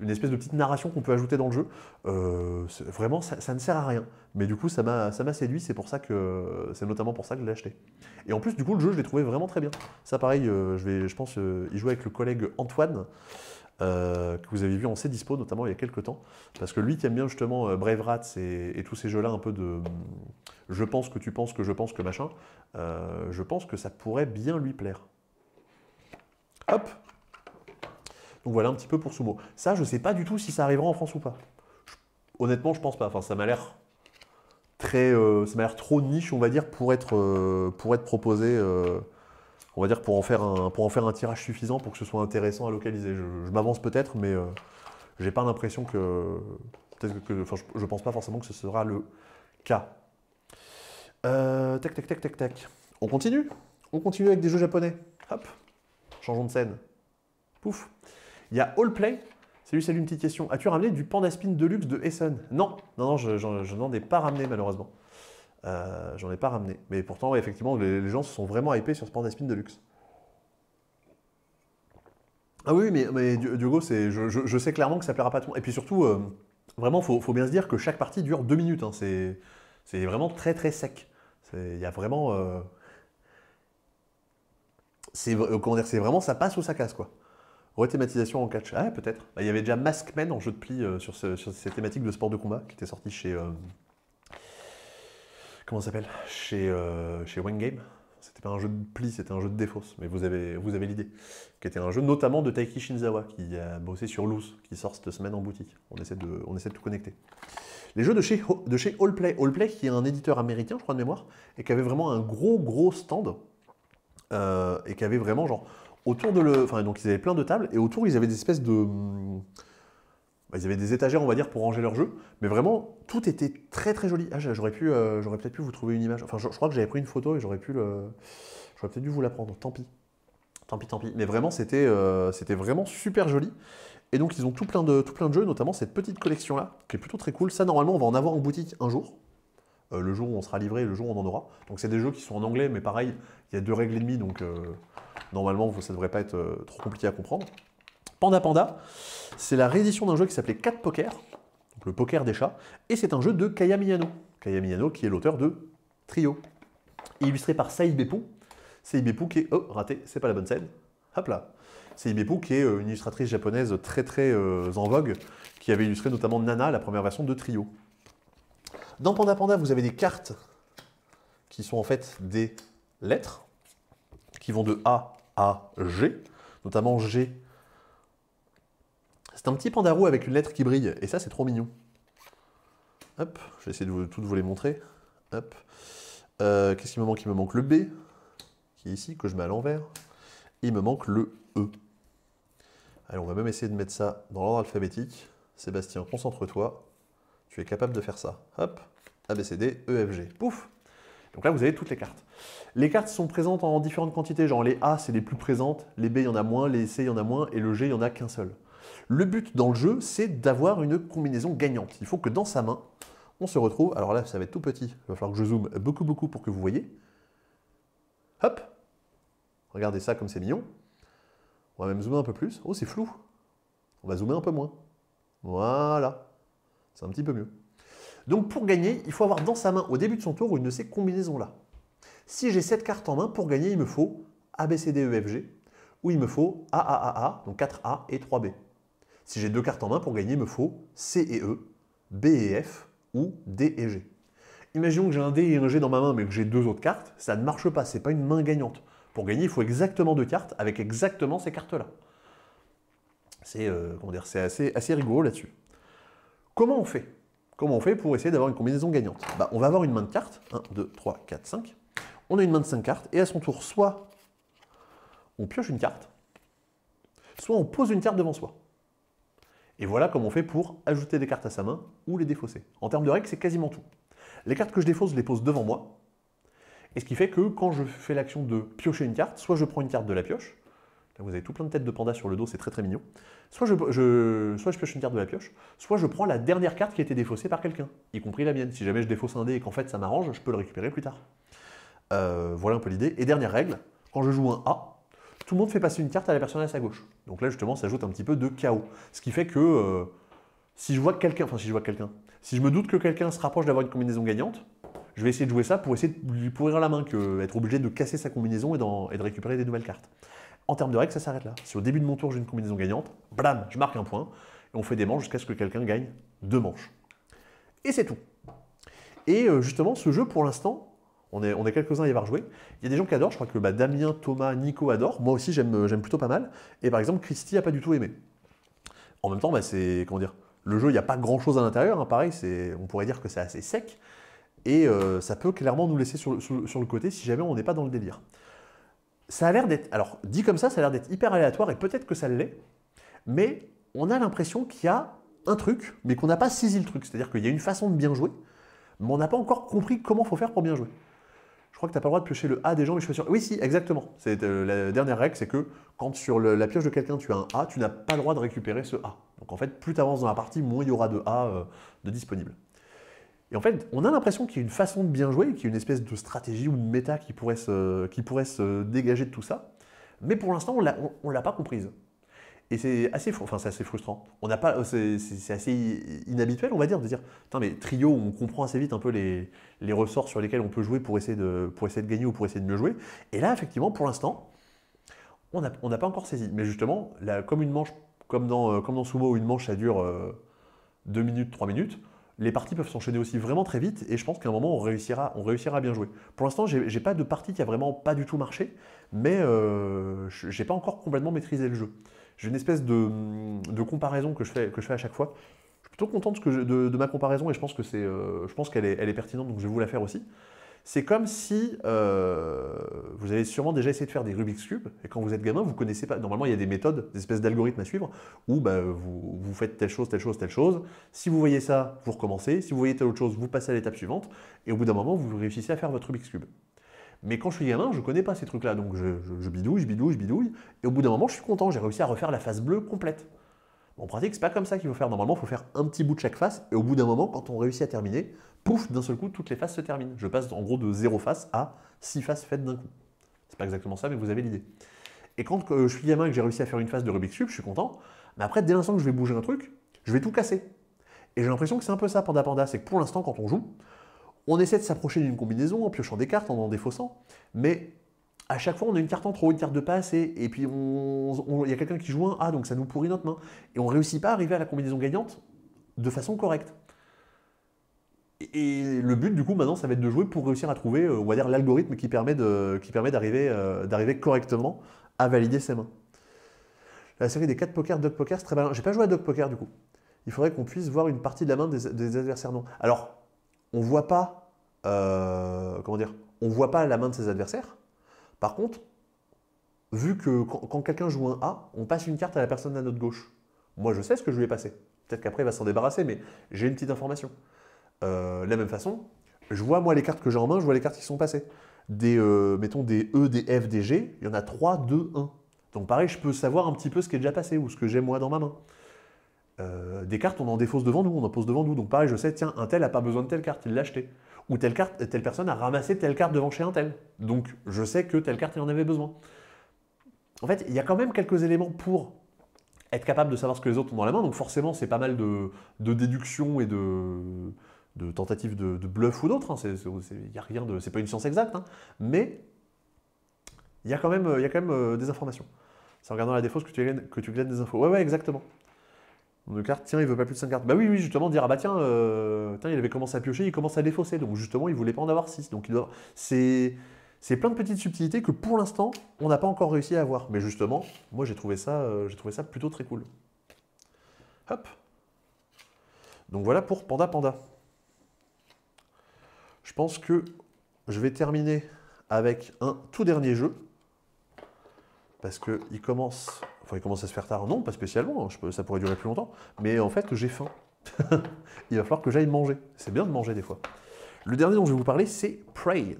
une espèce de petite narration qu'on peut ajouter dans le jeu. Vraiment, ça ne sert à rien. Mais du coup, ça m'a séduit, c'est notamment pour ça que je l'ai acheté. Et en plus, du coup, le jeu, je l'ai trouvé vraiment très bien. Ça, pareil, je pense y jouer avec le collègue Antoine, que vous avez vu en C-Dispo, notamment il y a quelques temps. Parce que lui qui aime bien justement Brave Rats et tous ces jeux-là un peu de je pense que tu penses que je pense que machin, je pense que ça pourrait bien lui plaire. Hop! Donc voilà un petit peu pour Sumo. Ça, je ne sais pas du tout si ça arrivera en France ou pas. Honnêtement, je pense pas. Enfin, ça m'a l'air trop niche, on va dire, pour être proposé, on va dire, pour en faire un tirage suffisant pour que ce soit intéressant à localiser. Je m'avance peut-être, mais j'ai pas l'impression enfin, je pense pas forcément que ce sera le cas. Tac, tac, tac, tac, tac. On continue? On continue avec des jeux japonais. Hop, changeons de scène. Pouf. Il y a Allplay. Salut, une petite question. As-tu ramené du Panda Spin Deluxe de Essen? Non, non, non, je n'en ai pas ramené malheureusement. J'en ai pas ramené. Mais pourtant, ouais, effectivement, les gens se sont vraiment hypés sur ce Panda Spin Deluxe. Ah oui, mais Diogo, je sais clairement que ça plaira pas à tout le monde. Et puis surtout, vraiment, faut bien se dire que chaque partie dure 2 minutes. Hein. C'est vraiment très très sec. Il y a vraiment... comment dire, c'est vraiment ça passe ou ça casse, quoi. Rethématisation en catch. Ah, peut-être. Bah, il y avait déjà Maskman en jeu de pli sur cette thématique de sport de combat qui était sorti chez... comment ça s'appelle? Chez Wengame. C'était pas un jeu de pli, c'était un jeu de défausse, mais vous avez l'idée. Qui était un jeu notamment de Taiki Shinzawa, qui a bossé sur Loose, qui sort cette semaine en boutique. On essaie de tout connecter. Les jeux de chez Allplay. Allplay, qui est un éditeur américain, je crois de mémoire, et qui avait vraiment un gros stand, et qui avait vraiment genre... Autour de enfin, donc ils avaient plein de tables, et autour ils avaient des espèces de... ils avaient des étagères, on va dire, pour ranger leurs jeux, mais vraiment, tout était très très joli. Ah, j'aurais peut-être pu vous trouver une image. Enfin, je crois que j'avais pris une photo et j'aurais peut-être dû vous la prendre. Tant pis. Tant pis. Mais vraiment, c'était vraiment super joli. Et donc, ils ont tout plein de jeux, notamment cette petite collection-là, qui est plutôt très cool. Ça, normalement, on va en avoir en boutique un jour. Le jour où on sera livré, le jour où on en aura. Donc, c'est des jeux qui sont en anglais, mais pareil, il y a 2 règles et demie, donc normalement, ça ne devrait pas être trop compliqué à comprendre. Panda, c'est la réédition d'un jeu qui s'appelait Cat Poker, donc le poker des chats, et c'est un jeu de Kaya Miyano. Kaya Miyano qui est l'auteur de Trio, illustré par Saïd Bepou. Saïd Bepou qui est... Oh, raté, c'est pas la bonne scène. Hop là. Saïd Bepou qui est une illustratrice japonaise très très en vogue, qui avait illustré notamment Nana, la première version de Trio. Dans Panda, vous avez des cartes qui sont en fait des lettres, qui vont de A à G, notamment G. C'est un petit pandarou avec une lettre qui brille, et ça c'est trop mignon. Hop, je vais essayer de toutes vous les montrer. Hop. Qu'est-ce qu'il me manque? Il me manque le B, qui est ici, que je mets à l'envers. Il me manque le E. Allez, on va même essayer de mettre ça dans l'ordre alphabétique. Sébastien, concentre-toi. Tu es capable de faire ça. Hop, A, B, C, D, E, F, G. Pouf. Donc là, vous avez toutes les cartes. Les cartes sont présentes en différentes quantités, genre les A, c'est les plus présentes, les B, il y en a moins, les C, il y en a moins, et le G, il n'y en a qu'un seul. Le but dans le jeu, c'est d'avoir une combinaison gagnante. Il faut que dans sa main, on se retrouve, alors là, ça va être tout petit, il va falloir que je zoome beaucoup pour que vous voyez. Hop, regardez ça comme c'est mignon. On va même zoomer un peu plus. Oh, c'est flou. On va zoomer un peu moins. Voilà, c'est un petit peu mieux. Donc pour gagner, il faut avoir dans sa main, au début de son tour, une de ces combinaisons-là. Si j'ai 7 cartes en main, pour gagner, il me faut A, B, C, D, E, F, G, ou il me faut A, donc 4A et 3B. Si j'ai 2 cartes en main, pour gagner, il me faut C et E, B et F, ou D et G. Imaginons que j'ai un D et un G dans ma main, mais que j'ai 2 autres cartes, ça ne marche pas, c'est pas une main gagnante. Pour gagner, il faut exactement 2 cartes, avec exactement ces cartes-là. C'est assez rigoureux là-dessus. Comment on fait? Comment on fait pour essayer d'avoir une combinaison gagnante? On va avoir une main de cartes, 1, 2, 3, 4, 5. On a une main de 5 cartes, et à son tour, soit on pioche une carte, soit on pose une carte devant soi. Et voilà comment on fait pour ajouter des cartes à sa main ou les défausser. En termes de règles, c'est quasiment tout. Les cartes que je défausse, je les pose devant moi. Et ce qui fait que quand je fais l'action de piocher une carte, soit je prends une carte de la pioche. Là, vous avez tout plein de têtes de panda sur le dos, c'est très mignon. Soit je pioche une carte de la pioche, soit je prends la dernière carte qui a été défaussée par quelqu'un, y compris la mienne. Si jamais je défausse un dé et qu'en fait ça m'arrange, je peux le récupérer plus tard. Voilà un peu l'idée. Et dernière règle, quand je joue un A, tout le monde fait passer une carte à la personne à sa gauche. Donc là, justement, ça ajoute un petit peu de chaos. Ce qui fait que si je me doute que quelqu'un se rapproche d'avoir une combinaison gagnante, je vais essayer de jouer ça pour essayer de lui pourrir la main, être obligé de casser sa combinaison et de récupérer des nouvelles cartes. En termes de règles, ça s'arrête là. Si au début de mon tour, j'ai une combinaison gagnante, blam, je marque un point, et on fait des manches jusqu'à ce que quelqu'un gagne 2 manches. Et c'est tout. Et justement, ce jeu, pour l'instant, on est quelques-uns à y avoir joué. Il y a des gens qui adorent, je crois que Damien, Thomas, Nico adorent. Moi aussi, j'aime plutôt pas mal. Et par exemple, Christy n'a pas du tout aimé. En même temps, c'est, comment dire, le jeu, il n'y a pas grand-chose à l'intérieur. Hein, pareil, on pourrait dire que c'est assez sec. Et ça peut clairement nous laisser sur le côté si jamais on n'est pas dans le délire. Ça a l'air d'être, alors dit comme ça a l'air d'être hyper aléatoire, et peut-être que ça l'est, mais on a l'impression qu'il y a un truc, mais qu'on n'a pas saisi le truc. C'est-à-dire qu'il y a une façon de bien jouer, mais on n'a pas encore compris comment il faut faire pour bien jouer. Je crois que tu n'as pas le droit de piocher le A des gens, mais je suis sûr. Oui, si, exactement. C'est la dernière règle, c'est que quand sur la pioche de quelqu'un tu as un A, tu n'as pas le droit de récupérer ce A. Donc en fait, plus tu avances dans la partie, moins il y aura de A de disponible. Et en fait, on a l'impression qu'il y a une façon de bien jouer, qu'il y a une espèce de stratégie ou de méta qui pourrait se dégager de tout ça. Mais pour l'instant, on ne l'a pas comprise. Et c'est assez frustrant. C'est assez inhabituel, on va dire, de dire putain, mais trio, on comprend assez vite un peu les ressorts sur lesquels on peut jouer pour essayer de gagner ou pour essayer de mieux jouer. Et là, effectivement, pour l'instant, on n'a pas encore saisi. Mais justement, comme une manche, comme dans Sumo, où une manche ça dure 2 minutes, 3 minutes, les parties peuvent s'enchaîner aussi vraiment très vite, et je pense qu'à un moment, on réussira à bien jouer. Pour l'instant, j'ai pas de partie qui a vraiment pas du tout marché, mais j'ai pas encore complètement maîtrisé le jeu. J'ai une espèce de comparaison que je fais à chaque fois. Je suis plutôt content de ma comparaison, et je pense qu'elle est pertinente, donc je vais vous la faire aussi. C'est comme si vous avez sûrement déjà essayé de faire des Rubik's Cube, et quand vous êtes gamin, vous connaissez pas. Normalement, il y a des méthodes, des espèces d'algorithmes à suivre, où vous faites telle chose, telle chose, telle chose. Si vous voyez ça, vous recommencez. Si vous voyez telle autre chose, vous passez à l'étape suivante, et au bout d'un moment, vous réussissez à faire votre Rubik's Cube. Mais quand je suis gamin, je ne connais pas ces trucs-là, donc je bidouille, et au bout d'un moment, je suis content, j'ai réussi à refaire la face bleue complète. En pratique, c'est pas comme ça qu'il faut faire. Normalement, il faut faire un petit bout de chaque face, et au bout d'un moment, quand on réussit à terminer, pouf, d'un seul coup, toutes les faces se terminent. Je passe en gros de 0 face à 6 faces faites d'un coup. C'est pas exactement ça, mais vous avez l'idée. Et quand je suis gamin et que j'ai réussi à faire une face de Rubik's Cube, je suis content, mais après, dès l'instant que je vais bouger un truc, je vais tout casser. Et j'ai l'impression que c'est un peu ça, Panda Panda, c'est que pour l'instant, quand on joue, on essaie de s'approcher d'une combinaison en piochant des cartes, en défaussant, mais à chaque fois, on a une carte en trop, une carte de pas assez, et puis il y a quelqu'un qui joue un A, donc ça nous pourrit notre main. Et on ne réussit pas à arriver à la combinaison gagnante de façon correcte. Et le but, du coup, maintenant, ça va être de jouer pour réussir à trouver, on va dire, l'algorithme qui permet d'arriver correctement à valider ses mains. La série des 4 poker, Dog Poker, c'est très bien. J'ai pas joué à Dog Poker, du coup. il faudrait qu'on puisse voir une partie de la main des adversaires. Non. Alors, on ne voit pas, comment dire, on voit pas la main de ses adversaires. Par contre, vu que quand quelqu'un joue un A, on passe une carte à la personne à notre gauche. Moi, je sais ce que je lui ai passé. Peut-être qu'après, il va s'en débarrasser, mais j'ai une petite information. De la même façon, je vois, moi, les cartes que j'ai en main, je vois les cartes qui sont passées. Mettons des E, des F, des G, il y en a 3, 2, 1. Donc pareil, je peux savoir un petit peu ce qui est déjà passé ou ce que j'ai moi dans ma main. Des cartes, on en défausse devant nous, on en pose devant nous. Donc pareil, je sais, tiens, un tel n'a pas besoin de telle carte, il l'a acheté. Ou telle personne a ramassé telle carte devant chez un tel. Donc je sais que telle carte, il en avait besoin. En fait, il y a quand même quelques éléments pour être capable de savoir ce que les autres ont dans la main. Donc forcément, c'est pas mal de déduction et de tentatives de bluff ou d'autres. Hein. Il y a rien de, c'est pas une science exacte, hein. Mais il y a quand même des informations. C'est en regardant la défausse que tu gagnes des infos. Ouais, exactement. Une carte, tiens, il veut pas plus de 5 cartes. Bah oui, justement, dire, ah bah tiens, il avait commencé à piocher, il commence à défausser. Donc justement, il voulait pas en avoir 6. Donc c'est plein de petites subtilités que pour l'instant, on n'a pas encore réussi à avoir. Mais justement, moi j'ai trouvé ça plutôt très cool. Hop. Donc voilà pour Panda Panda. Je pense que je vais terminer avec un tout dernier jeu. Parce qu'il commence à se faire tard. Non, pas spécialement, ça pourrait durer plus longtemps. Mais en fait, j'ai faim. Il va falloir que j'aille manger. C'est bien de manger des fois. Le dernier dont je vais vous parler, c'est Prey.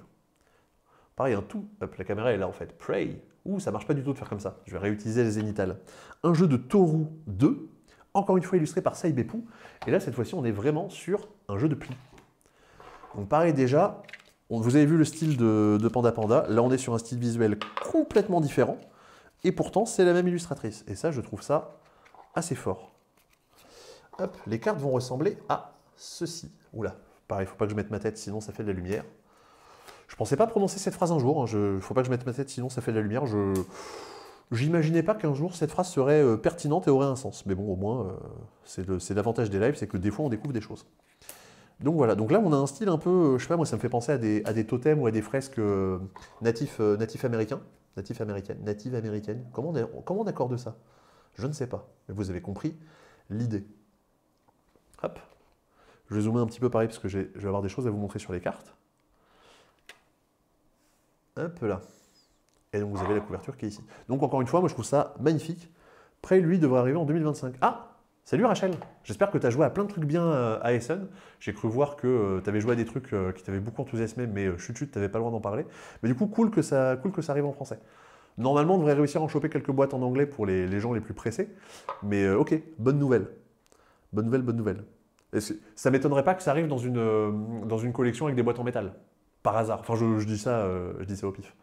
Pareil, un tout. Hop, la caméra est là en fait. Prey. Ouh, ça marche pas du tout de faire comme ça. Je vais réutiliser les zénithales. Un jeu de Toru 2, encore une fois illustré par Saibepou. Et là, cette fois-ci, on est vraiment sur un jeu de pli. Donc pareil déjà, vous avez vu le style de Panda Panda. Là, on est sur un style visuel complètement différent. Et pourtant, c'est la même illustratrice. Et ça, je trouve ça assez fort. Hop, les cartes vont ressembler à ceci. Oula, pareil, il ne faut pas que je mette ma tête, sinon ça fait de la lumière. Je ne pensais pas prononcer cette phrase un jour. Il ne faut pas que je mette ma tête, sinon ça fait de la lumière. J'imaginais pas qu'un jour, cette phrase serait pertinente et aurait un sens. Mais bon, au moins, c'est l'avantage des lives, c'est que des fois, on découvre des choses. Donc voilà, donc là, on a un style un peu, je sais pas, moi, ça me fait penser à des totems ou à des fresques natifs américains. Native américaine. Comment on accorde ça? Je ne sais pas. Mais vous avez compris l'idée. Hop. Je vais zoomer un petit peu pareil parce que je vais avoir des choses à vous montrer sur les cartes. Hop là. Et donc vous avez la couverture qui est ici. Donc encore une fois, moi je trouve ça magnifique. Prey, lui, devrait arriver en 2025. Ah! Salut Rachel! J'espère que tu as joué à plein de trucs bien à Essen. J'ai cru voir que tu avais joué à des trucs qui t'avaient beaucoup enthousiasmé, mais chut, tu n'avais pas le droit d'en parler. Mais du coup, cool que ça arrive en français. Normalement, on devrait réussir à en choper quelques boîtes en anglais pour les gens les plus pressés. Mais ok, bonne nouvelle. Bonne nouvelle, bonne nouvelle. Ça ne m'étonnerait pas que ça arrive dans une collection avec des boîtes en métal. Par hasard. Enfin, je dis ça au pif.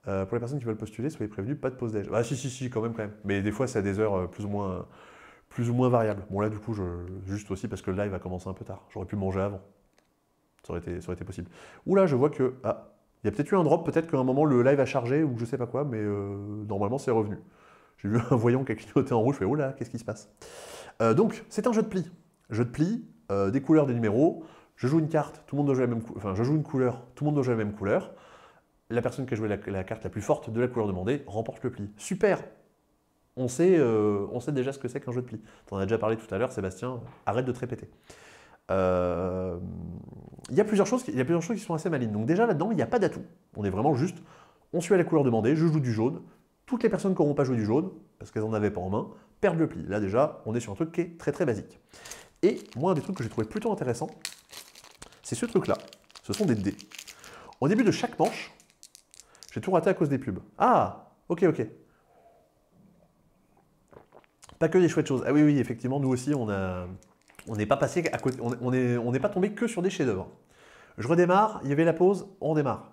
Pour les personnes qui veulent postuler, soyez prévenus, pas de pause déj. Ah si, quand même. Mais des fois, c'est à des heures plus ou moins variables. Bon là, du coup, juste aussi parce que le live a commencé un peu tard. J'aurais pu manger avant. Ça aurait été possible. Oula, je vois que... Ah, il y a peut-être eu un drop, peut-être qu'à un moment le live a chargé ou je sais pas quoi, mais normalement c'est revenu. J'ai vu un voyant qui a clignoté en rouge, je fais oh là, qu'est-ce qui se passe? Donc, c'est un jeu de pli. Jeu de pli, des couleurs, des numéros. Je joue une carte, tout le monde doit jouer la même couleur. Enfin, je joue une couleur, tout le monde doit jouer la même couleur. La personne qui a joué la carte la plus forte de la couleur demandée remporte le pli. Super! On sait déjà ce que c'est qu'un jeu de pli. Tu en as déjà parlé tout à l'heure, Sébastien, arrête de te répéter. Il y a plusieurs choses qui sont assez malines. Donc déjà là-dedans, il n'y a pas d'atout. On est vraiment juste, on suit à la couleur demandée, je joue du jaune. Toutes les personnes qui n'auront pas joué du jaune, parce qu'elles n'en avaient pas en main, perdent le pli. Là déjà, on est sur un truc qui est très très basique. Et moi, un des trucs que j'ai trouvé plutôt intéressant, c'est ce truc-là. Ce sont des dés. Au début de chaque manche, j'ai tout raté à cause des pubs. Ah, ok. Pas que des chouettes choses. Ah oui, effectivement, nous aussi, on n'est pas passé à côté, on n'est pas tombé que sur des chefs-d'œuvre. Je redémarre, il y avait la pause, on redémarre.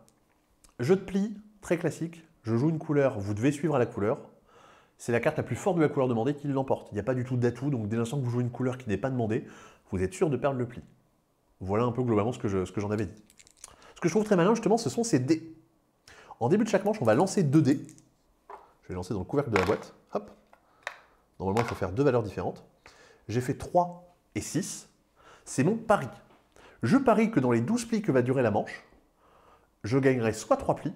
Jeu de pli, très classique. Je joue une couleur, vous devez suivre à la couleur. C'est la carte la plus forte de la couleur demandée qui l'emporte. Il n'y a pas du tout d'atout, donc dès l'instant que vous jouez une couleur qui n'est pas demandée, vous êtes sûr de perdre le pli. Voilà un peu globalement ce que j'en avais dit. Ce que je trouve très malin, justement, ce sont ces dés. En début de chaque manche, on va lancer 2 dés. Je vais lancer dans le couvercle de la boîte. Hop. Normalement, il faut faire 2 valeurs différentes. J'ai fait 3 et 6. C'est mon pari. Je parie que dans les 12 plis que va durer la manche, je gagnerai soit 3 plis,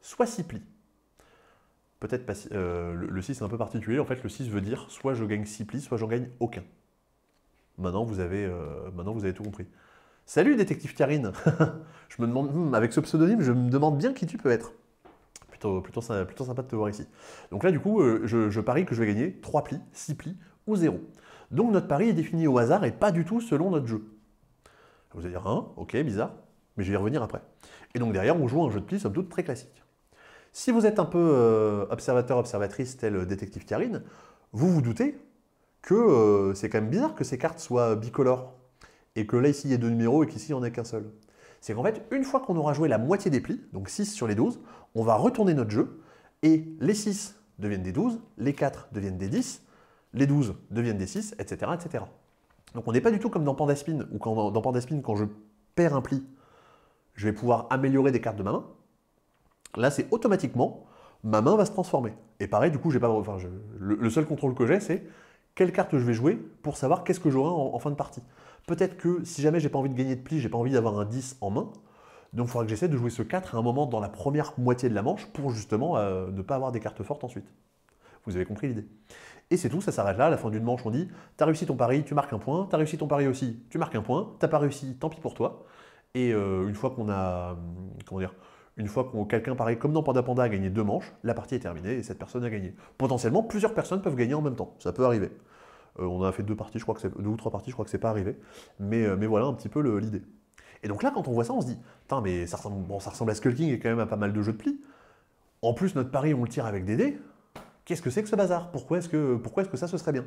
soit 6 plis. Peut-être pas le 6 est un peu particulier. En fait, le 6 veut dire soit je gagne 6 plis, soit j'en gagne aucun. Maintenant, maintenant, vous avez tout compris. Salut, détective Karine. Je me demande, avec ce pseudonyme, je me demande bien qui tu peux être. Plutôt sympa de te voir ici. Donc là, du coup, je parie que je vais gagner 3 plis, 6 plis ou 0. Donc notre pari est défini au hasard et pas du tout selon notre jeu. Vous allez dire, hein, ok, bizarre, mais je vais y revenir après. Et donc derrière, on joue un jeu de plis, somme toute, très classique. Si vous êtes un peu observateur, observatrice, tel détective Karine, vous vous doutez que c'est quand même bizarre que ces cartes soient bicolores. Et que là, ici, il y a 2 numéros et qu'ici, il n'y en a qu'un seul. C'est qu'en fait, une fois qu'on aura joué la moitié des plis, donc 6 sur les 12, on va retourner notre jeu, et les 6 deviennent des 12, les 4 deviennent des 10, les 12 deviennent des 6, etc. etc. Donc on n'est pas du tout comme dans Pandaspin, où dans Pandaspin, quand je perds un pli, je vais pouvoir améliorer des cartes de ma main. Là, c'est automatiquement, ma main va se transformer. Et pareil, du coup, j'ai pas, le seul contrôle que j'ai, c'est quelle carte je vais jouer pour savoir qu'est-ce que j'aurai en fin de partie. Peut-être que si jamais j'ai pas envie de gagner de pli, j'ai pas envie d'avoir un 10 en main, donc il faudra que j'essaie de jouer ce 4 à un moment dans la première moitié de la manche pour justement ne pas avoir des cartes fortes ensuite. Vous avez compris l'idée. Et c'est tout, ça s'arrête là, à la fin d'une manche on dit « t'as réussi ton pari, tu marques un point, t'as réussi ton pari aussi, tu marques un point, t'as pas réussi, tant pis pour toi ». Et une fois qu'on a, comment dire, une fois que quelqu'un parie comme dans Panda Panda a gagné 2 manches, la partie est terminée et cette personne a gagné. Potentiellement, plusieurs personnes peuvent gagner en même temps, ça peut arriver. On a fait 2 parties, je crois que c'est 2 ou 3 parties, je crois que c'est pas arrivé. Mais voilà un petit peu l'idée. Et donc là, quand on voit ça, on se dit, putain, mais ça ressemble à Skull King et quand même à pas mal de jeux de plis. En plus, notre pari, on le tire avec des dés. Qu'est-ce que c'est que ce bazar? Pourquoi est-ce que ça, ce serait bien?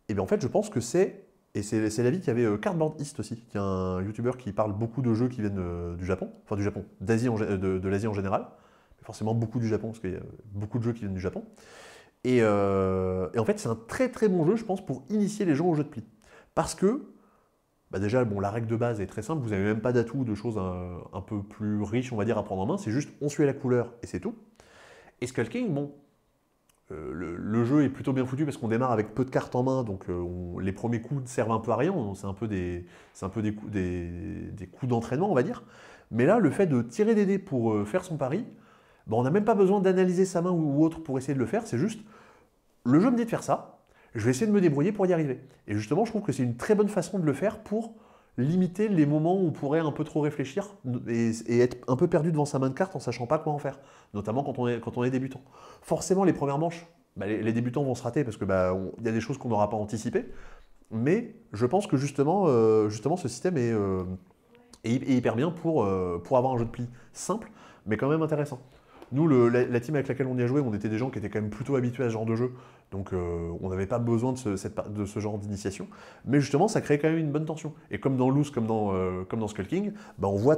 Et bien en fait, je pense que c'est l'avis qu'il y avait Cardboard East aussi, qui est un youtubeur qui parle beaucoup de jeux qui viennent du Japon, enfin du Japon, de l'Asie en général, mais forcément beaucoup du Japon, parce qu'il y a beaucoup de jeux qui viennent du Japon. Et en fait, c'est un très très bon jeu, je pense, pour initier les gens au jeu de pli. Parce que, bah déjà, bon, la règle de base est très simple, vous n'avez même pas d'atout, de choses un peu plus riches, on va dire, à prendre en main, c'est juste on suit la couleur et c'est tout. Et Skull King, bon, le jeu est plutôt bien foutu parce qu'on démarre avec peu de cartes en main, donc les premiers coups servent un peu à rien, c'est un peu des coups d'entraînement, on va dire. Mais là, le fait de tirer des dés pour faire son pari, bah, on n'a même pas besoin d'analyser sa main ou autre pour essayer de le faire, c'est juste, le jeu me dit de faire ça, je vais essayer de me débrouiller pour y arriver. Et justement, je trouve que c'est une très bonne façon de le faire pour limiter les moments où on pourrait un peu trop réfléchir et être un peu perdu devant sa main de cartes en sachant pas quoi en faire, notamment quand on est débutant. Forcément, les premières manches, bah, les débutants vont se rater parce que bah, y a des choses qu'on n'aura pas anticipées, mais je pense que justement ce système est hyper bien pour avoir un jeu de pli simple, mais quand même intéressant. Nous, la team avec laquelle on y a joué, on était des gens qui étaient quand même plutôt habitués à ce genre de jeu, donc on n'avait pas besoin de ce genre d'initiation, mais justement, ça crée quand même une bonne tension. Et comme dans Loose, comme dans Skull King, bah, on voit,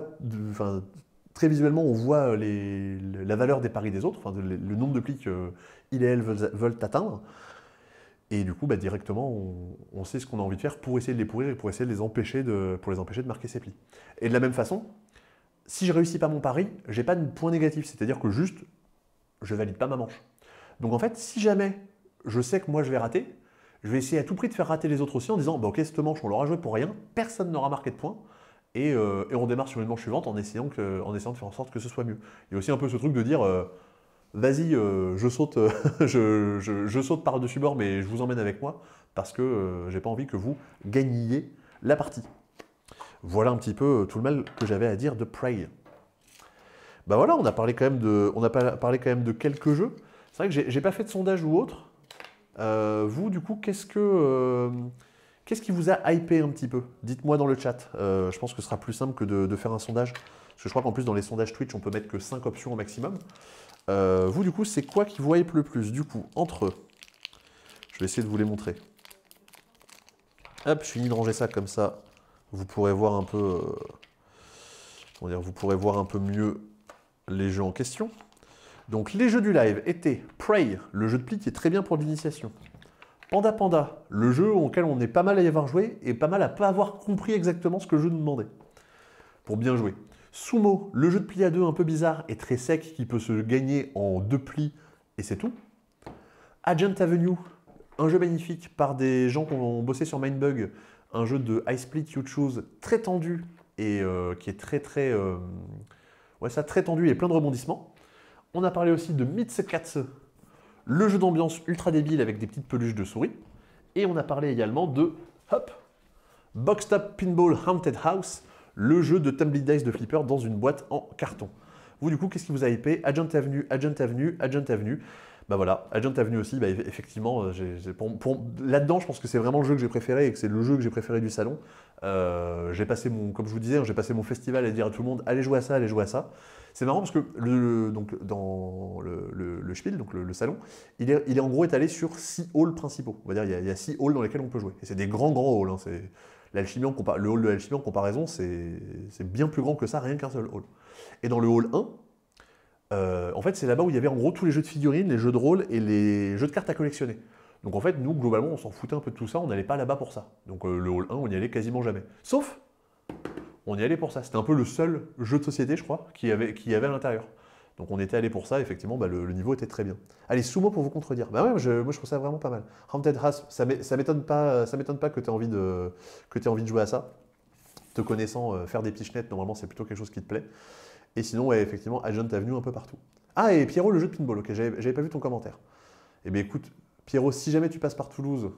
très visuellement, on voit la valeur des paris des autres, le nombre de plis qu'ils et elles veulent atteindre, et du coup, bah, directement, on sait ce qu'on a envie de faire pour essayer de les pourrir et pour essayer de les empêcher de marquer ces plis. Et de la même façon, si je ne réussis pas mon pari, j'ai pas de point négatif, c'est-à-dire que juste, je valide pas ma manche. Donc en fait, si jamais je sais que moi je vais rater, je vais essayer à tout prix de faire rater les autres aussi en disant bah, ok, cette manche on l'aura joué pour rien, personne n'aura marqué de points, et on démarre sur une manche suivante en essayant de faire en sorte que ce soit mieux. Il y a aussi un peu ce truc de dire vas-y, je saute, je saute par-dessus bord, mais je vous emmène avec moi parce que j'ai pas envie que vous gagniez la partie. Voilà un petit peu tout le mal que j'avais à dire de Prey. Bah voilà, on a parlé quand même de quelques jeux. C'est vrai que j'ai pas fait de sondage ou autre. Vous, du coup, qu'est-ce qui vous a hypé un petit peu? Dites-moi dans le chat. Je pense que ce sera plus simple que de faire un sondage. Parce que je crois qu'en plus, dans les sondages Twitch, on peut mettre que 5 options au maximum. Vous, du coup, c'est quoi qui vous hype le plus? Du coup, entre eux. Je vais essayer de vous les montrer. Hop, je finis de ranger ça comme ça. Vous pourrez voir un peu, vous pourrez voir un peu mieux les jeux en question. Donc les jeux du live étaient Prey, le jeu de pli qui est très bien pour l'initiation. Panda Panda, le jeu auquel on est pas mal à y avoir joué et pas mal à pas avoir compris exactement ce que le jeu nous demandait. Pour bien jouer. Sumo, le jeu de pli à 2 un peu bizarre et très sec qui peut se gagner en 2 plis et c'est tout. Agent Avenue, un jeu magnifique par des gens qui ont bossé sur Mindbug, un jeu de I Split You Choose très tendu et qui est très tendu et plein de rebondissements. On a parlé aussi de Mitsekatsu, le jeu d'ambiance ultra débile avec des petites peluches de souris. Et on a parlé également de Hop, Boxed Up Pinball Haunted House, le jeu de Tumbly Dice de Flipper dans une boîte en carton. Vous, du coup, qu'est-ce qui vous a hypé? Agent Avenue, Agent Avenue, Agent Avenue. Bah voilà, Agent Avenue aussi, bah effectivement, là-dedans, je pense que c'est vraiment le jeu que j'ai préféré et que c'est le jeu que j'ai préféré du salon. J'ai passé comme je vous disais, j'ai passé mon festival à dire à tout le monde, allez jouer à ça, allez jouer à ça. C'est marrant parce que donc, dans le Spiel, donc le salon, il est en gros étalé sur 6 halls principaux. On va dire il y a 6 halls dans lesquels on peut jouer. Et c'est des grands halls. Hein, le hall de l'alchimie en comparaison, c'est bien plus grand que ça, rien qu'un seul hall. Et dans le hall 1, en fait, c'est là-bas où il y avait en gros tous les jeux de figurines, les jeux de rôle et les jeux de cartes à collectionner. Donc en fait, nous, globalement, on s'en foutait un peu de tout ça, on n'allait pas là-bas pour ça. Donc le hall 1, on n'y allait quasiment jamais. Sauf, on y allait pour ça. C'était un peu le seul jeu de société, je crois, qui y avait à l'intérieur. Donc on était allé pour ça, effectivement, bah, le niveau était très bien. allez, Sumo pour vous contredire. Bah ouais, moi je trouve ça vraiment pas mal. Haunted House, ça m'étonne pas que tu aies envie de jouer à ça. Te connaissant, faire des pichenettes, normalement, c'est plutôt quelque chose qui te plaît. Et sinon, ouais, effectivement, Agent Avenue un peu partout. Ah, et Pierrot, le jeu de pinball, ok, j'avais pas vu ton commentaire. Eh bien écoute, Pierrot, si jamais tu passes par Toulouse,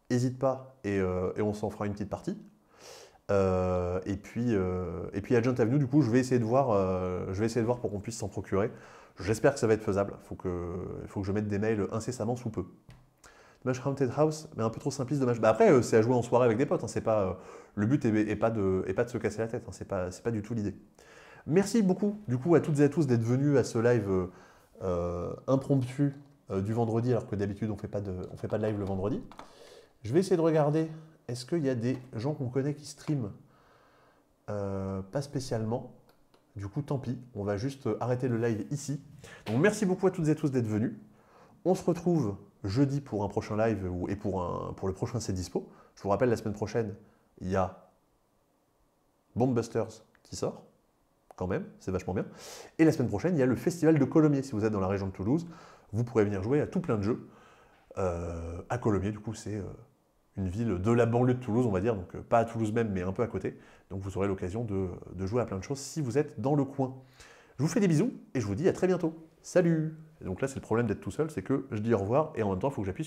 n'hésite pas et on s'en fera une petite partie. Et puis Agent Avenue, du coup, je vais essayer de voir pour qu'on puisse s'en procurer. J'espère que ça va être faisable. Il faut que je mette des mails incessamment sous peu. Dommage Haunted House, mais un peu trop simpliste, dommage. Bah après, c'est à jouer en soirée avec des potes. Hein, c'est pas, le but est pas de se casser la tête. Hein, c'est pas du tout l'idée. Merci beaucoup, du coup, à toutes et à tous d'être venus à ce live impromptu du vendredi, alors que d'habitude, on fait pas de live le vendredi. Je vais essayer de regarder, est-ce qu'il y a des gens qu'on connaît qui streament? Pas spécialement. Du coup, tant pis, on va juste arrêter le live ici. Donc, merci beaucoup à toutes et à tous d'être venus. On se retrouve jeudi pour un prochain live et pour le prochain C'est Dispo. Je vous rappelle, la semaine prochaine, il y a Bombbusters qui sort. Quand même, c'est vachement bien. Et la semaine prochaine, il y a le festival de Colomiers. Si vous êtes dans la région de Toulouse, vous pourrez venir jouer à tout plein de jeux. À Colomiers, du coup, c'est une ville de la banlieue de Toulouse, on va dire, donc pas à Toulouse même, mais un peu à côté. Donc vous aurez l'occasion de jouer à plein de choses si vous êtes dans le coin. Je vous fais des bisous et je vous dis à très bientôt. Salut! Et donc là, c'est le problème d'être tout seul, c'est que je dis au revoir et en même temps, il faut que j'appuie